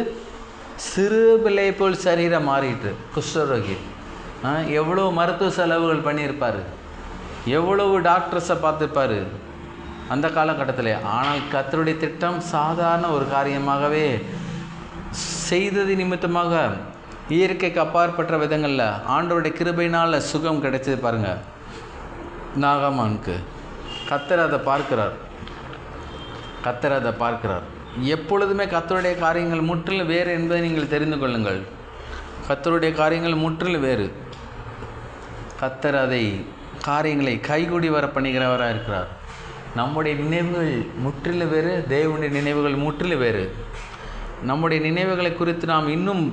S1: சிறு பிள்ளை போல் சரீரம் மாறிட்டு குஷ்டரோகி எவ்வளோ மருத்துவ செலவுகள் பண்ணியிருப்பார், எவ்வளவு டாக்டர்ஸை பார்த்துருப்பார் அந்த காலகட்டத்தில். ஆனால் கர்த்தருடைய திட்டம் சாதாரண ஒரு காரியமாகவே செய்தது நிமித்தமாக இயற்கைக்கு அப்பாற்பட்ட விதங்களில் ஆண்டவருடைய கிருபையினால் சுகம் கிடைச்சது பாருங்கள் நாகமானுக்கு. கர்த்தர் அதை பார்க்கிறார். எப்பொழுதுமே கர்த்தருடைய காரியங்கள் முற்றிலும் வேறு என்பதை நீங்கள் தெரிந்து கொள்ளுங்கள். கர்த்தருடைய காரியங்கள் முற்றிலும் வேறு. கர்த்தர் காரியங்களை கைகூடி வர பண்ணுகிறவராக இருக்கிறார். நம்முடைய நினைவுகள் முற்றிலும் வேறு, தேவனுடைய நினைவுகள் முற்றிலும் வேறு. நம்முடைய நினைவுகளை குறித்து நாம் இன்னும்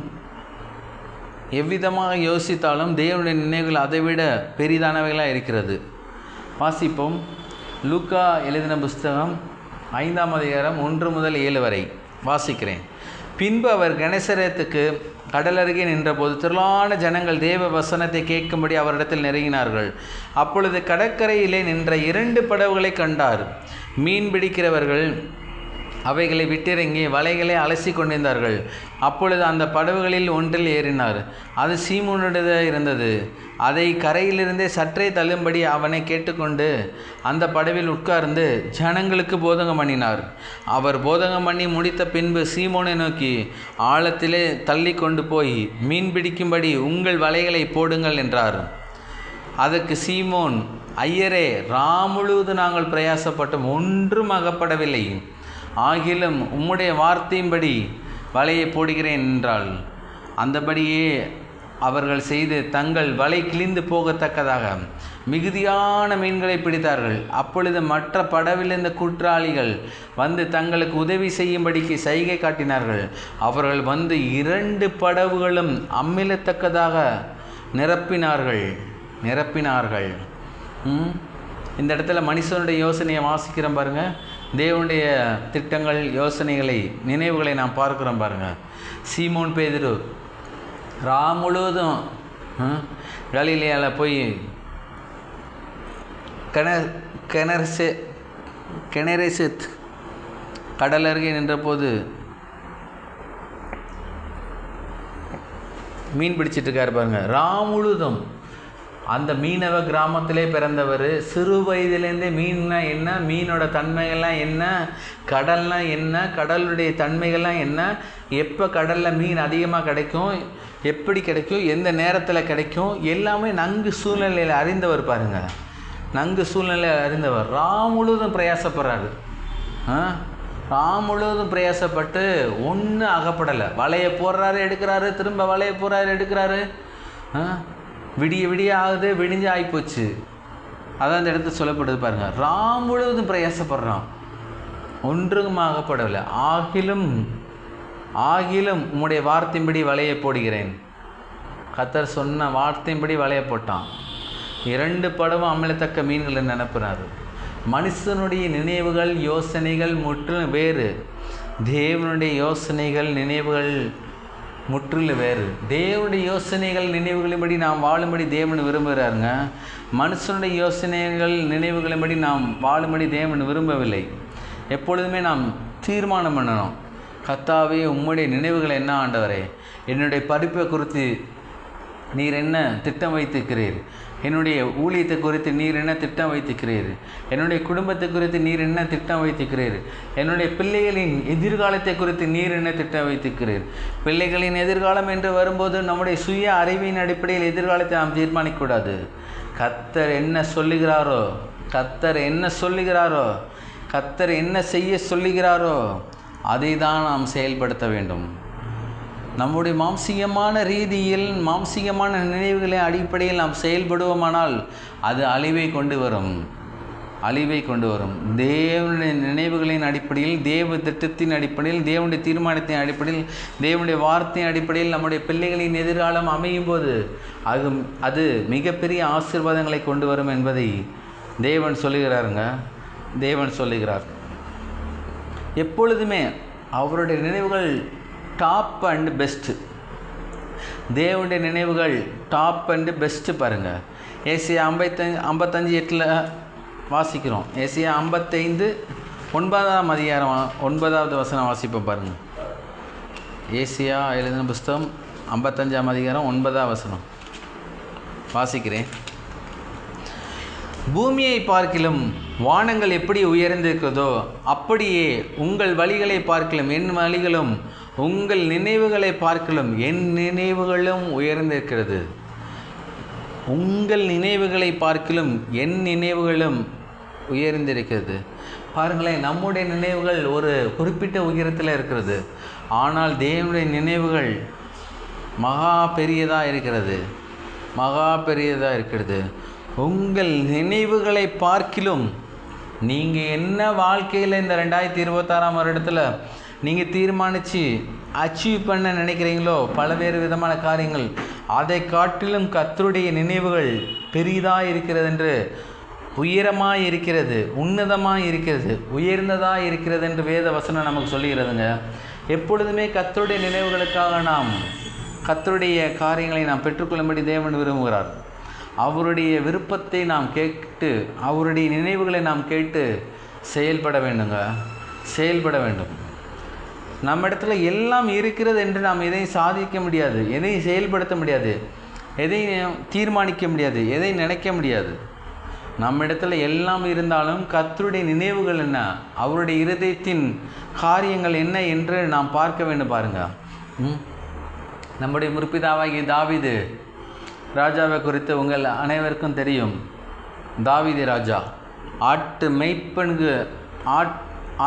S1: எவ்விதமாக யோசித்தாலும் தேவனுடைய நினைவுகள் அதைவிட பெரிதானவைகளாக இருக்கிறது. வாசிப்போம். லூக்கா எழுதின புஸ்தகம் 5ஆம் அதிகாரம் 1 முதல் 7 வரை வாசிக்கிறேன். பின்பு அவர் கெனசரேத்துக்கு கடலருகே நின்றபோது திரளான ஜனங்கள் தேவ வசனத்தை கேட்கும்படி அவரிடத்தில் நெருங்கினார்கள். அப்பொழுது கடற்கரையிலே நின்ற 2 படகுகளை கண்டார். மீன் பிடிக்கிறவர்கள் அவைகளை விட்டிறங்கி வலைகளை அலசி கொண்டிருந்தார்கள். அப்பொழுது அந்த படகுகளில் ஒன்றில் ஏறினார். அது சீமோனுடையதாக இருந்தது. அதை கரையிலிருந்தே சற்றே தள்ளும்படி அவனை கேட்டுக்கொண்டு அந்த படவில் உட்கார்ந்து ஜனங்களுக்கு போதகம் பண்ணினார். அவர் போதகம் பண்ணி முடித்த பின்பு சீமோனை நோக்கி, ஆழத்திலே தள்ளி கொண்டு போய் மீன் பிடிக்கும்படி உங்கள் வலைகளை போடுங்கள் என்றார். அதற்கு சீமோன், ஐயரே, முழுவதும் நாங்கள் பிரயாசப்பட்டும் ஒன்றும் அகப்படவில்லை. ஆகிலும் உம்முடைய வார்த்தையின்படி வலையை போடுகிறேன் என்றாள். அந்தபடியே அவர்கள் செய்து தங்கள் வலை கிழிந்து போகத்தக்கதாக மிகுதியான மீன்களை பிடித்தார்கள். அப்பொழுது மற்ற படவிலிருந்த குற்றாளிகள் வந்து தங்களுக்கு உதவி செய்யும்படிக்கு சைகை காட்டினார்கள். அவர்கள் வந்து 2 படவுகளும் அமிழத்தக்கதாக நிரப்பினார்கள். இந்த இடத்துல மனுஷனுடைய யோசனையை வாசிக்கிறோம் பாருங்கள். தேவனுடைய திட்டங்கள், யோசனைகளை, நினைவுகளை நாம் பார்க்குறோம் பாருங்கள். சீமோன் பேதுரு முழுவதும் கலிலேயாவில் போய் கெனரேசத் கடல் அருகே நின்றபோது மீன் பிடிச்சிட்ருக்காரு பாருங்கள். முழுதும் அந்த மீனவ கிராமத்திலே பிறந்தவர். சிறு வயதிலேருந்தே மீன்னா என்ன, மீனோட தன்மைகள்லாம் என்ன, கடல்னால் என்ன, கடலுடைய தன்மைகள்லாம் என்ன, எப்போ கடலில் மீன் அதிகமாக கிடைக்கும், எப்படி கிடைக்கும், எந்த நேரத்தில் கிடைக்கும், எல்லாமே நன்கு சூழ்நிலையில் அறிந்தவர் பாருங்கள். நன்கு சூழ்நிலையில் அறிந்தவர். முழுதும் பிரயாசப்படுறாரு. முழுவதும் பிரயாசப்பட்டு ஒன்றும் அகப்படலை. வலையை போடுறாரு, எடுக்கிறாரு, திரும்ப வலையை போடுறாரு, எடுக்கிறாரு. விடிய விடிய ஆகுது, விடிஞ்சு ஆகிப்போச்சு. அதான் அந்த இடத்துல சொல்லப்படுது பாருங்கள். முழுவதும் பிரயாசப்படுறான், ஒன்றும் ஆகப்படவில்லை. ஆகிலும் உம்முடைய வார்த்தையின்படி வலையை போடுகிறேன். கர்த்தர் சொன்ன வார்த்தையின்படி வலையை போட்டான். 2 படமும் அமிழத்தக்க மீன்களை நினைப்புறாரு. மனுஷனுடைய நினைவுகள் யோசனைகள் முற்றிலும் வேறு, தேவனுடைய யோசனைகள் நினைவுகள் முற்றிலும் வேறு. தேவனுடைய யோசனைகள் நினைவுகளின்படி நாம் வாழும்படி தேவன் விரும்புகிறாருங்க. மனுஷனுடைய யோசனைகள் நினைவுகளின்படி நாம் வாழும்படி தேவன் விரும்பவில்லை. எப்பொழுதுமே நாம் தீர்மானம் பண்ணணும். கர்த்தாவே, உம்முடைய நினைவுகள் என்ன ஆண்டவரே? என்னுடைய படிப்பை குறித்து நீர் என்ன திட்டம் வைத்திருக்கிறீர்? என்னுடைய ஊழியத்தை குறித்து நீர் என்ன திட்டம் வைத்திருக்கிறீர்? என்னுடைய குடும்பத்தை குறித்து நீர் என்ன திட்டம் வைத்திருக்கிறீர்? என்னுடைய பிள்ளைகளின் எதிர்காலத்தை குறித்து நீர் என்ன திட்டம் வைத்திருக்கிறீர்? பிள்ளைகளின் எதிர்காலம் என்று வரும்போது நம்முடைய சுய அறிவின் அடிப்படையில் எதிர்காலத்தை நாம் தீர்மானிக்கக்கூடாது. கர்த்தர் என்ன சொல்லுகிறாரோ, கர்த்தர் என்ன செய்ய சொல்லுகிறாரோ அதை தான் நாம் செயல்படுத்த வேண்டும். நம்முடைய மாம்சீகமான ரீதியில், மாம்சீகமான நினைவுகளின் அடிப்படையில் நாம் செயல்படுவோமானால் அது அழிவை கொண்டு வரும். தேவனுடைய நினைவுகளின் அடிப்படையில், தேவ திட்டத்தின் அடிப்படையில், தேவனுடைய தீர்மானத்தின் அடிப்படையில், தேவனுடைய வார்த்தையின் அடிப்படையில் நம்முடைய பிள்ளைகளின் எதிர்காலம் அமையும் போது அது மிகப்பெரிய ஆசீர்வாதங்களை கொண்டு வரும் என்பதை தேவன் சொல்லுகிறார். எப்பொழுதுமே அவருடைய நினைவுகள் டாப் அண்ட் பெஸ்ட்டு. தேவனுடைய நினைவுகள் டாப் அண்டு பெஸ்ட்டு பாருங்கள். ஏசியா 55:8 வாசிக்கிறோம். ஏசியா 55:9 வசனம் வாசிப்போம் பாருங்கள். ஏசியா எழுதின புஸ்தகம் 55:9 வாசிக்கிறேன். பூமியை பார்க்கிலும் வானங்கள் எப்படி உயர்ந்திருக்கிறதோ அப்படியே உங்கள் வழிகளை பார்க்கிலும் என் வழிகளும், உங்கள் நினைவுகளை பார்க்கிலும் என் நினைவுகளும் உயர்ந்திருக்கிறது. உங்கள் நினைவுகளை பார்க்கிலும் என் நினைவுகளும் உயர்ந்திருக்கிறது. பாருங்களேன், நம்முடைய நினைவுகள் ஒரு குறிப்பிட்ட உயரத்தில் இருக்கிறது. ஆனால் தேவனுடைய நினைவுகள் மகா பெரியதாக இருக்கிறது. உங்கள் நினைவுகளை பார்க்கிலும் நீங்கள் என்ன வாழ்க்கையில் இந்த 2026 வருடத்தில் நீங்கள் தீர்மானித்து அச்சீவ் பண்ண நினைக்கிறீங்களோ பல்வேறு விதமான காரியங்கள், அதை காட்டிலும் கர்த்தருடைய நினைவுகள் பெரிதாக இருக்கிறது என்று, உயரமாக இருக்கிறது, உன்னதமாக இருக்கிறது, உயர்ந்ததாக இருக்கிறது என்று வேத வசனம் நமக்கு சொல்லுகிறதுங்க. எப்பொழுதுமே கர்த்தருடைய நினைவுகளுக்காக நாம் கர்த்தருடைய காரியங்களை நாம் பெற்றுக்கொள்ளும்படி தேவன் விரும்புகிறார். அவருடைய விருப்பத்தை நாம் கேட்டு, அவருடைய நினைவுகளை நாம் கேட்டு செயல்பட வேண்டும். நம்ம இடத்துல எல்லாம் இருக்கிறது என்று நாம் எதையும் சாதிக்க முடியாது, எதையும் செயல்படுத்த முடியாது, எதையும் தீர்மானிக்க முடியாது, எதையும் நினைக்க முடியாது. நம்ம இடத்துல எல்லாம் இருந்தாலும் கர்த்தருடைய நினைவுகள் என்ன, அவருடைய இருதயத்தின் காரியங்கள் என்ன என்று நாம் பார்க்க வேண்டும். பாருங்கள், நம்முடைய முற்பிதாவாகிய தாவீது ராஜாவை குறித்து உங்கள் அனைவருக்கும் தெரியும். தாவீது ராஜா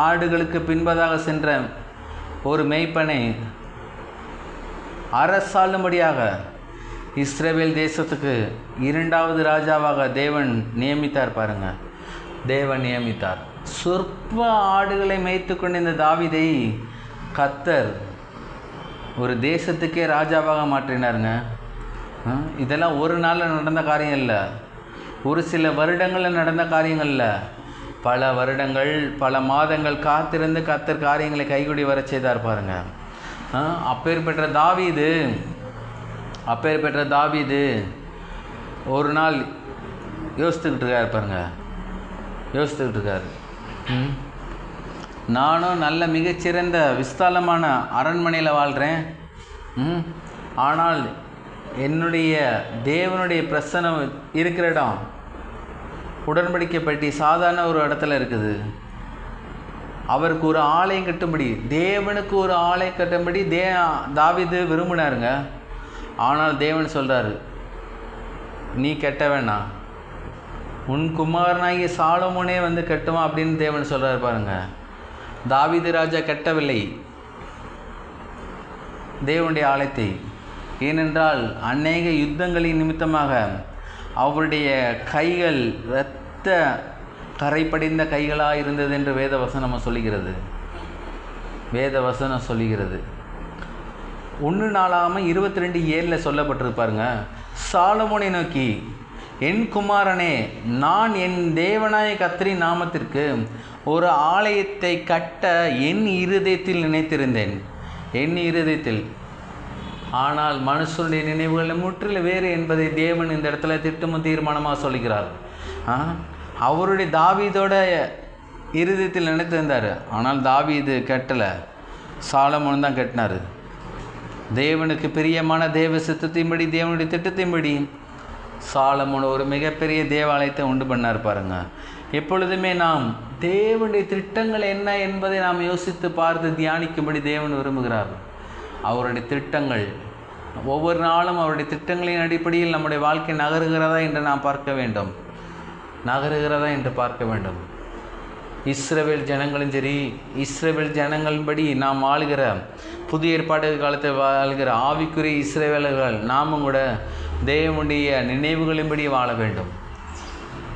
S1: ஆடுகளுக்கு பின்பதாக சென்ற ஒரு மேய்ப்பனை அரசாளும்படியாக இஸ்ரவேல் தேசத்துக்கு 2வது ராஜாவாக தேவன் நியமித்தார். பாருங்கள், தேவன் நியமித்தார். சொற்ப ஆடுகளை மேய்த்து கொண்டிருந்த தாவீதை கர்த்தர் ஒரு தேசத்துக்கே ராஜாவாக மாற்றினாருங்க. இதெல்லாம் ஒரு நாளில் நடந்த காரியம் இல்லை, ஒரு சில வருடங்களில் நடந்த காரியங்கள் இல்லை. பல வருடங்கள், பல மாதங்கள் காத்திருந்து கர்த்தர் காரியங்களை கைகூடி வர செய்தார். பாருங்கள், அப்பேற்பட்ட தாவீது ஒரு நாள் யோசித்துக்கிட்டு இருக்கார். நானும் நல்ல மிகச்சிறந்த விஸ்தாலமான அரண்மனையில் வாழ்கிறேன். ஆனால் என்னுடைய தேவனுடைய பிரசனம் இருக்கிற இடம் உடன்படிக்கை பெட்டி சாதாரண ஒரு இடத்துல இருக்குது. அவருக்கு ஒரு ஆலயம் கட்டும்படி, தேவனுக்கு ஒரு ஆலயம் கட்டும்படி தாவீது விரும்பினாருங்க. ஆனால் தேவன் சொல்கிறாரு, நீ கட்ட வேணாம், உன் குமாரனாகிய சாலமோனே வந்து கட்டுவான் அப்படின்னு தேவன் சொல்கிறார் பாருங்க. தாவீது ராஜா கட்டவில்லை தேவனுடைய ஆலயத்தை. ஏனென்றால் அநேக யுத்தங்களின் நிமித்தமாக அவருடைய கைகள் இரத்த கரைப்படைந்த கைகளாக இருந்தது என்று வேதவசனம் சொல்லுகிறது. வேதவசனம் சொல்லுகிறது. 1 நாளாகமம் 22:7 சொல்லப்பட்டிருப்பாருங்க. சாலமோனை நோக்கி, என் குமாரனே, நான் என் தேவனாய கர்த்தரின் நாமத்திற்கு ஒரு ஆலயத்தை கட்ட என் இருதயத்தில் நினைத்திருந்தேன். என் இருதயத்தில். ஆனால் மனுஷனுடைய நினைவுகள் முற்றிலும் வேறு என்பதை தேவன் இந்த இடத்துல திட்டமும் தீர்மானமாக சொல்லுகிறார். அவருடைய தாவீதோட இருதயத்தில் நினைத்திருந்தார். ஆனால் தாவீது கட்டலை, சாலமோன் தான் கட்டினார். தேவனுக்கு பிரியமான தேவ சித்தத்தின்படி, தேவனுடைய திட்டத்தின்படி சாலமோன் ஒரு மிகப்பெரிய தேவாலயத்தை உண்டு பண்ணார் பாருங்க. எப்பொழுதுமே நாம் தேவனுடைய திட்டங்கள் என்ன என்பதை நாம் யோசித்து பார்த்து தியானிக்கும்படி தேவன் விரும்புகிறார். அவருடைய திட்டங்கள் ஒவ்வொரு நாளும் அவருடைய திட்டங்களின் அடிப்படையில் நம்முடைய வாழ்க்கை நகருகிறதா என்று நாம் பார்க்க வேண்டும். நகருகிறதா என்று பார்க்க வேண்டும். இஸ்ரவேல் ஜனங்களும் சரி, இஸ்ரவேல் ஜனங்களின்படி நாம் ஆளுகிற புதிய ஏற்பாடு காலத்தில் வாழ்கிற ஆவிக்குரிய இஸ்ரவேலர்கள் நாமும் கூட தேவனுடைய நினைவுகளின்படி வாழ வேண்டும்.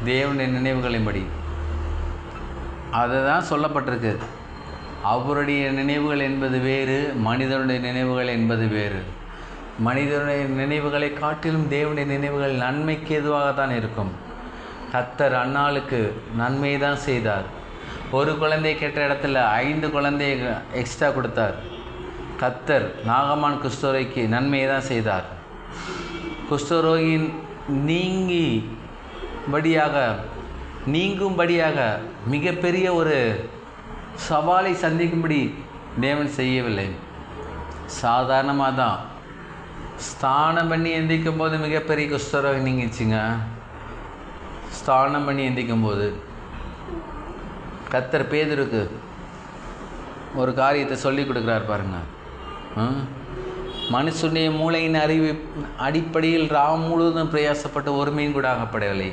S1: தேவனுடைய நினைவுகளின்படி அதை தான் சொல்லப்பட்டிருக்கு. அவருடைய நினைவுகள் என்பது வேறு, மனிதனுடைய நினைவுகள் என்பது வேறு. மனிதனுடைய நினைவுகளை காட்டிலும் தேவனுடைய நினைவுகள் நன்மைக்கு எதுவாகத்தான் இருக்கும். கர்த்தர் அன்னாளுக்கு நன்மை தான் செய்தார். ஒரு குழந்தை கேட்ட இடத்துல 5 குழந்தையை எக்ஸ்ட்ரா கொடுத்தார். கர்த்தர் நாகமான் குஷ்டரோகிக்கு நன்மையை தான் செய்தார். குஷ்டரோகின் நீங்கும்படியாக மிகப்பெரிய ஒரு சவாலை சந்திக்கும்படி தேவன் செய்யவில்லை. சாதாரணமாக தான் ஸ்தானம் பண்ணி எந்திக்கும் போது மிகப்பெரிய குஷ்டரோகம் நீங்கிச்சுங்க. ஸ்தானம் பண்ணி எந்திக்கும் போது கர்த்தர் பேதுருக்கு ஒரு காரியத்தை சொல்லி கொடுக்குறார் பாருங்க. மனுஷனுடைய மூளையின் அறிவு அடிப்படையில் ராம் முழுவதும் பிரயாசப்பட்டு ஒரு மீன் கூட ஆகப்படவில்லை.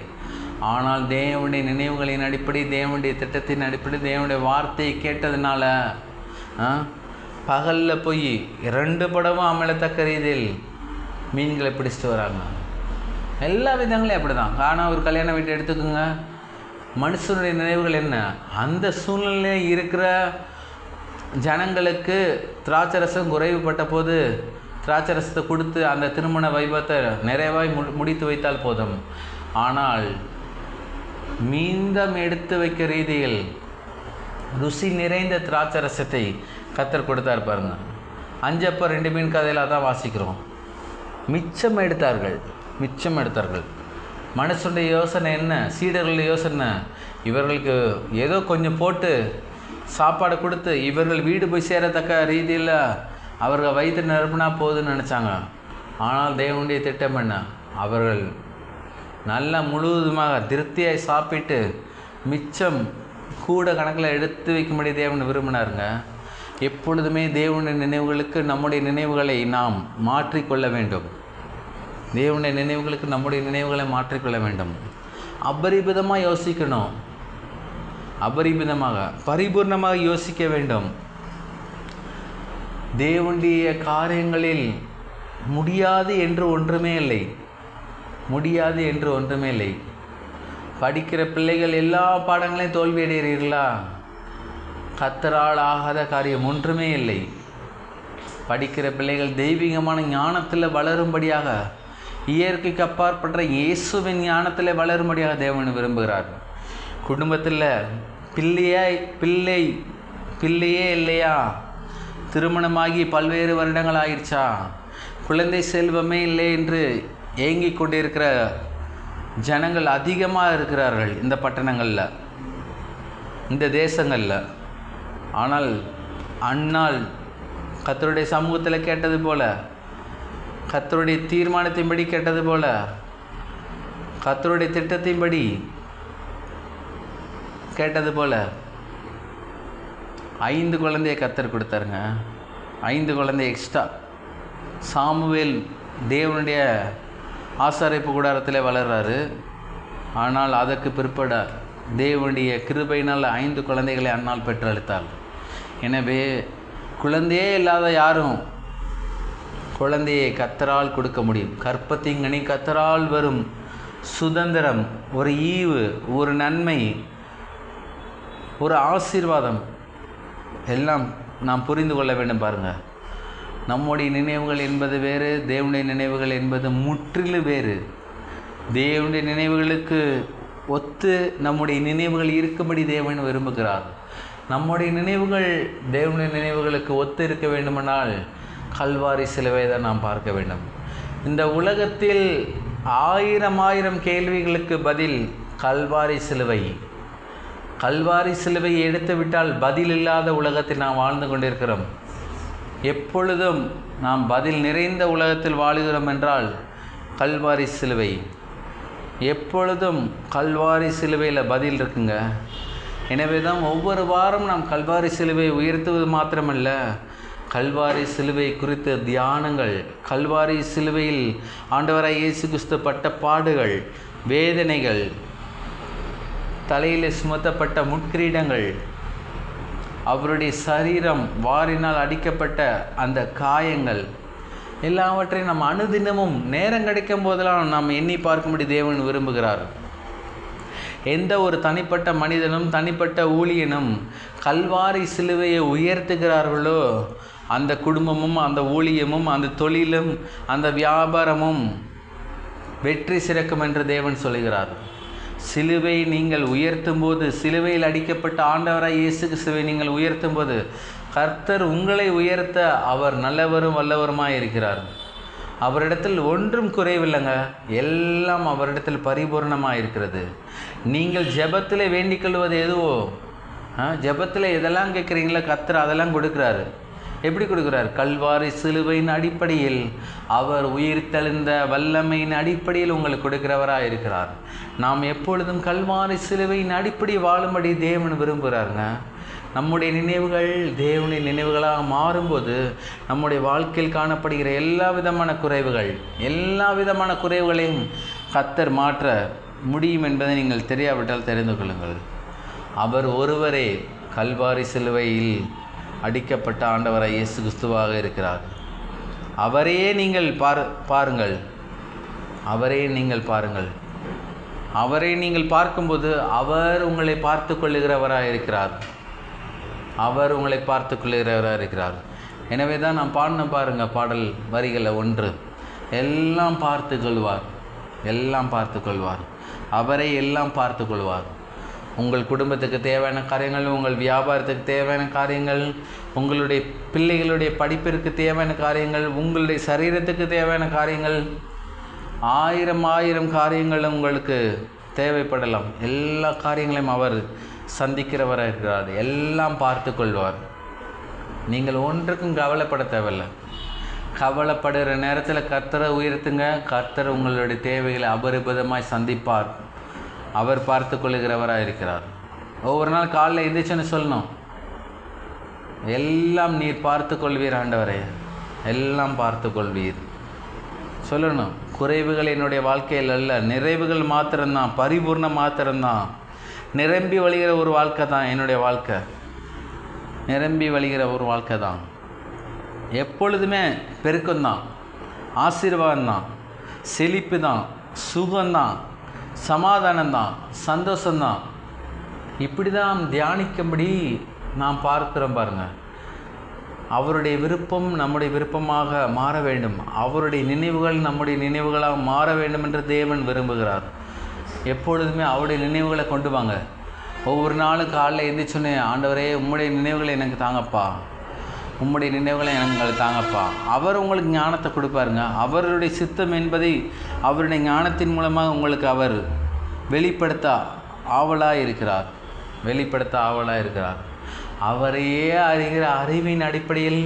S1: ஆனால் தேவனுடைய நினைவுகளின் அடிப்படை, தேவனுடைய திட்டத்தின் அடிப்படை, தேவனுடைய வார்த்தையை கேட்டதுனால பகலில் போய் 2 படமும் அமலத்தக்க ரீதியில் மீன்களை பிடிச்சிட்டு வராங்க. எல்லா விதங்களையும் அப்படி தான். ஆனால் ஒரு கல்யாண வீட்டை எடுத்துக்கோங்க, மனுஷனுடைய நினைவுகள் என்ன? அந்த சூழ்நிலையில் இருக்கிற ஜனங்களுக்கு திராட்சரசம் குறைவுபட்ட போது திராட்சரசத்தை கொடுத்து அந்த திருமண வைபவத்தை நிறைவாய் முடித்து வைத்தால் போதும். ஆனால் மீண்டும் எடுத்து வைக்க ரீதியில் ருசி நிறைந்த திராட்சரசத்தை கர்த்தர் கொடுத்தார் பாருங்க. 5 அப்பம் 2 மீன் கதையில் தான் வாசிக்கிறோம். மிச்சம் எடுத்தார்கள். மனுஷனுடைய யோசனை என்ன? சீடர்களுடைய யோசனை, இவர்களுக்கு ஏதோ கொஞ்சம் போட்டு சாப்பாடு கொடுத்து இவர்கள் வீடு போய் சேரத்தக்க ரீதியில் அவர்கள் வயிற்று நிரப்புனா போதுன்னு நினச்சாங்க. ஆனால் தேவனுடைய திட்டம் என்ன? அவர்கள் நல்லா முழுவதுமாக திருப்தியாய் சாப்பிட்டு மிச்சம் கூட கணக்கில் எடுத்து வைக்கும்படி தேவன் விரும்பினாருங்க. எப்பொழுதுமே தேவனுடைய நினைவுகளுக்கு நம்முடைய நினைவுகளை நாம் மாற்றிக்கொள்ள வேண்டும். தேவனுடைய நினைவுகளுக்கு நம்முடைய நினைவுகளை மாற்றிக்கொள்ள வேண்டும். அபரிமிதமாக யோசிக்கணும். பரிபூர்ணமாக யோசிக்க வேண்டும். தேவனுடைய காரியங்களில் முடியாது என்று ஒன்றுமே இல்லை. படிக்கிற பிள்ளைகள் எல்லா பாடங்களையும் தோல்வி அடைகிறீர்களா? கர்த்தரால் ஆகாத காரியம் ஒன்றுமே இல்லை. படிக்கிற பிள்ளைகள் தெய்வீகமான ஞானத்தில் வளரும்படியாக, இயற்கைக்கு அப்பாற்பட்ட இயேசுவின் ஞானத்தில் வளரும்படியாக தேவன் விரும்புகிறார். குடும்பத்தில் பிள்ளையே இல்லையா? திருமணமாகி பல்வேறு வருடங்கள் ஆயிடுச்சா? குழந்தை செல்வமே இல்லை என்று ஏங்கி கொண்டிருக்கிற ஜனங்கள் அதிகமாக இருக்கிறார்கள் இந்த பட்டணங்களில், இந்த தேசங்களில். ஆனால் அன்னாள் கர்த்தருடைய சமூகத்தில் கேட்டது போல, கர்த்தருடைய தீர்மானத்தின்படி கேட்டது போல, கர்த்தருடைய திட்டத்தின்படி கேட்டது போல 5 குழந்தைய கர்த்தர் கொடுத்தாருங்க. 5 குழந்தை எக்ஸ்ட்ரா. சாமுவேல் தேவனுடைய ஆசாரிப்பு கூடாரத்தில் வளர்றாரு. ஆனால் அதற்கு பிற்பட தேவனுடைய கிருபையினால் 5 குழந்தைகளை அன்னாள் பெற்றெடுத்தாள். எனவே குழந்தையே இல்லாத யாரும் குழந்தையை கர்த்தரால் கொடுக்க முடியும். கற்பத்திங்கனி கர்த்தரால் வரும் சுதந்திரம், ஒரு ஈவு, ஒரு நன்மை, ஒரு ஆசீர்வாதம் எல்லாம் நாம் புரிந்து கொள்ள வேண்டும். பாருங்கள், நம்முடைய நினைவுகள் என்பது வேறு, தேவனுடைய நினைவுகள் என்பது முற்றிலும் வேறு. தேவனுடைய நினைவுகளுக்கு ஒத்து நம்முடைய நினைவுகள் இருக்கும்படி தேவன் விரும்புகிறார். நம்முடைய நினைவுகள் தேவனுடைய நினைவுகளுக்கு ஒத்து இருக்க வேண்டுமானால் கல்வாரி சிலுவை தான் நாம் பார்க்க வேண்டும். இந்த உலகத்தில் 1000 கேள்விகளுக்கு பதில் கல்வாரி சிலுவை. கல்வாரி சிலுவையை எடுத்து விட்டால் பதில் இல்லாத உலகத்தில் நாம் வாழ்ந்து கொண்டிருக்கிறோம். எப்பொழுதும் நாம் பதில் நிறைந்த உலகத்தில் வாழுகிறோம் என்றால் கல்வாரி சிலுவை. எப்பொழுதும் கல்வாரி சிலுவையில் பதில் இருக்குங்க. எனவே தான் ஒவ்வொரு வாரம் நாம் கல்வாரி சிலுவை உயர்த்துவது மாத்திரமல்ல, கல்வாரி சிலுவை குறித்த தியானங்கள், கல்வாரி சிலுவையில் ஆண்டவராய் இயேசு கிறிஸ்து பட்ட பாடுகள், வேதனைகள், தலையில் சுமத்தப்பட்ட முட்கிரீடங்கள், அவருடைய சரீரம் வாரினால் அடிக்கப்பட்ட அந்த காயங்கள் எல்லாவற்றையும் நாம் அனுதினமும் நேரம் கிடைக்கும் போதெல்லாம் நாம் எண்ணி பார்க்கும்படி தேவன் விரும்புகிறார். எந்த ஒரு தனிப்பட்ட மனிதனும் தனிப்பட்ட ஊழியனும் கல்வாரி சிலுவையை உயர்த்துகிறார்களோ அந்த குடும்பமும் அந்த ஊழியமும் அந்த தொழிலும் அந்த வியாபாரமும் வெற்றி சிறக்கும் என்று தேவன் சொல்கிறார். சிலுவை நீங்கள் உயர்த்தும் போது, சிலுவையில் அடிக்கப்பட்ட ஆண்டவராய் இயேசு கிறிஸ்துவை நீங்கள் உயர்த்தும் போது கர்த்தர் உங்களை உயர்த்த அவர் நல்லவரும் வல்லவருமாய் இருக்கிறார். அவரிடத்தில் ஒன்றும் குறைவில்லைங்க, எல்லாம் அவரிடத்தில் பரிபூர்ணமாக இருக்கிறது. நீங்கள் ஜெபத்தில் வேண்டிக் கொள்வது எதுவோ, ஜெபத்தில் எதெல்லாம் கேட்குறீங்களோ கர்த்தர் அதெல்லாம் கொடுக்குறாரு. எப்படி கொடுக்குறார்? கல்வாரி சிலுவையின் அடிப்படையில், அவர் உயிர்த்தெழுந்த வல்லமையின் அடிப்படையில் உங்களுக்கு கொடுக்கிறவராக இருக்கிறார். நாம் எப்பொழுதும் கல்வாரி சிலுவையின் அடிப்படை வாழும்படி தேவன் விரும்புகிறாருங்க. நம்முடைய நினைவுகள் தேவனுடைய நினைவுகளாக மாறும்போது நம்முடைய வாழ்க்கையில் காணப்படுகிற எல்லா விதமான குறைவுகளையும் கர்த்தர் மாற்ற முடியும் என்பதை நீங்கள் தெரியாவிட்டால் தெரிந்து கொள்ளுங்கள். அவர் ஒருவரே கல்வாரி சிலுவையில் அடிக்கப்பட்ட ஆண்டவராய் இயேசு கிறிஸ்துவாக இருக்கிறார். அவரையே நீங்கள் பாருங்கள். அவரை நீங்கள் பார்க்கும்போது அவர் உங்களை பார்த்து கொள்ளுகிறவராக இருக்கிறார். எனவே தான் நாம் பாடின பாருங்கள் பாடல் வரிகளை 1, எல்லாம் பார்த்து கொள்வார். அவரை எல்லாம் பார்த்து கொள்வார். உங்கள் குடும்பத்துக்கு தேவையான காரியங்கள், உங்கள் வியாபாரத்துக்கு தேவையான காரியங்கள், உங்களுடைய பிள்ளைகளுடைய படிப்பிற்கு தேவையான காரியங்கள், உங்களுடைய சரீரத்துக்கு தேவையான காரியங்கள், 1000 காரியங்கள் உங்களுக்கு தேவைப்படலாம். எல்லா காரியங்களையும் அவர் சந்திக்கிறவராக இருக்கிறார். எல்லாம் பார்த்து கொள்வார். நீங்கள் ஒன்றுக்கும் கவலைப்பட தேவையில்லை. கவலைப்படுகிற நேரத்தில் கர்த்தரை உயர்த்துங்க. கர்த்தர் உங்களுடைய தேவைகளை அபரிபதமாய் சந்திப்பார். அவர் பார்த்து கொள்ளுகிறவராக இருக்கிறார். ஒவ்வொரு நாள் காலையில் எந்திரிச்சுன்னு சொல்லணும், எல்லாம் நீர் பார்த்து கொள்வீர் ஆண்டவரே, எல்லாம் பார்த்து கொள்வீர் சொல்லணும். குறைவுகள் என்னுடைய வாழ்க்கையில் அல்ல, நிறைவுகள் மாத்திரம்தான், பரிபூர்ணம் மாத்திரம்தான். நிரம்பி வழிகிற ஒரு வாழ்க்கை தான் என்னுடைய வாழ்க்கை. நிரம்பி வழிகிற ஒரு வாழ்க்கை தான். எப்பொழுதுமே பெருக்கம்தான், ஆசீர்வாதம்தான், செழிப்பு தான், சுகம்தான், சமாதானம்தான், சந்தோஷம்தான். இப்படி தான் தியானிக்கும்படி நாம் பார்க்கிறோம். பாருங்கள், அவருடைய விருப்பம் நம்முடைய விருப்பமாக மாற வேண்டும். அவருடைய நினைவுகள் நம்முடைய நினைவுகளாக மாற வேண்டும் என்று தேவன் விரும்புகிறார். எப்பொழுதுமே அவருடைய நினைவுகளை கொண்டு வாங்க. ஒவ்வொரு நாளும் காலையில் எழுந்திரிச்சோன்னே, ஆண்டவரே உம்முடைய நினைவுகளை எனக்கு தாங்கப்பா, உம்முடைய நினைவுகளை எனக்கு தாங்கப்பா. அவர் உங்களுக்கு ஞானத்தை கொடுப்பாருங்க. அவருடைய சித்தம் என்பதை அவருடைய ஞானத்தின் மூலமாக உங்களுக்கு அவர் வெளிப்படுத்த ஆவலாக இருக்கிறார். அவரையே அறிகிற அறிவின் அடிப்படையில்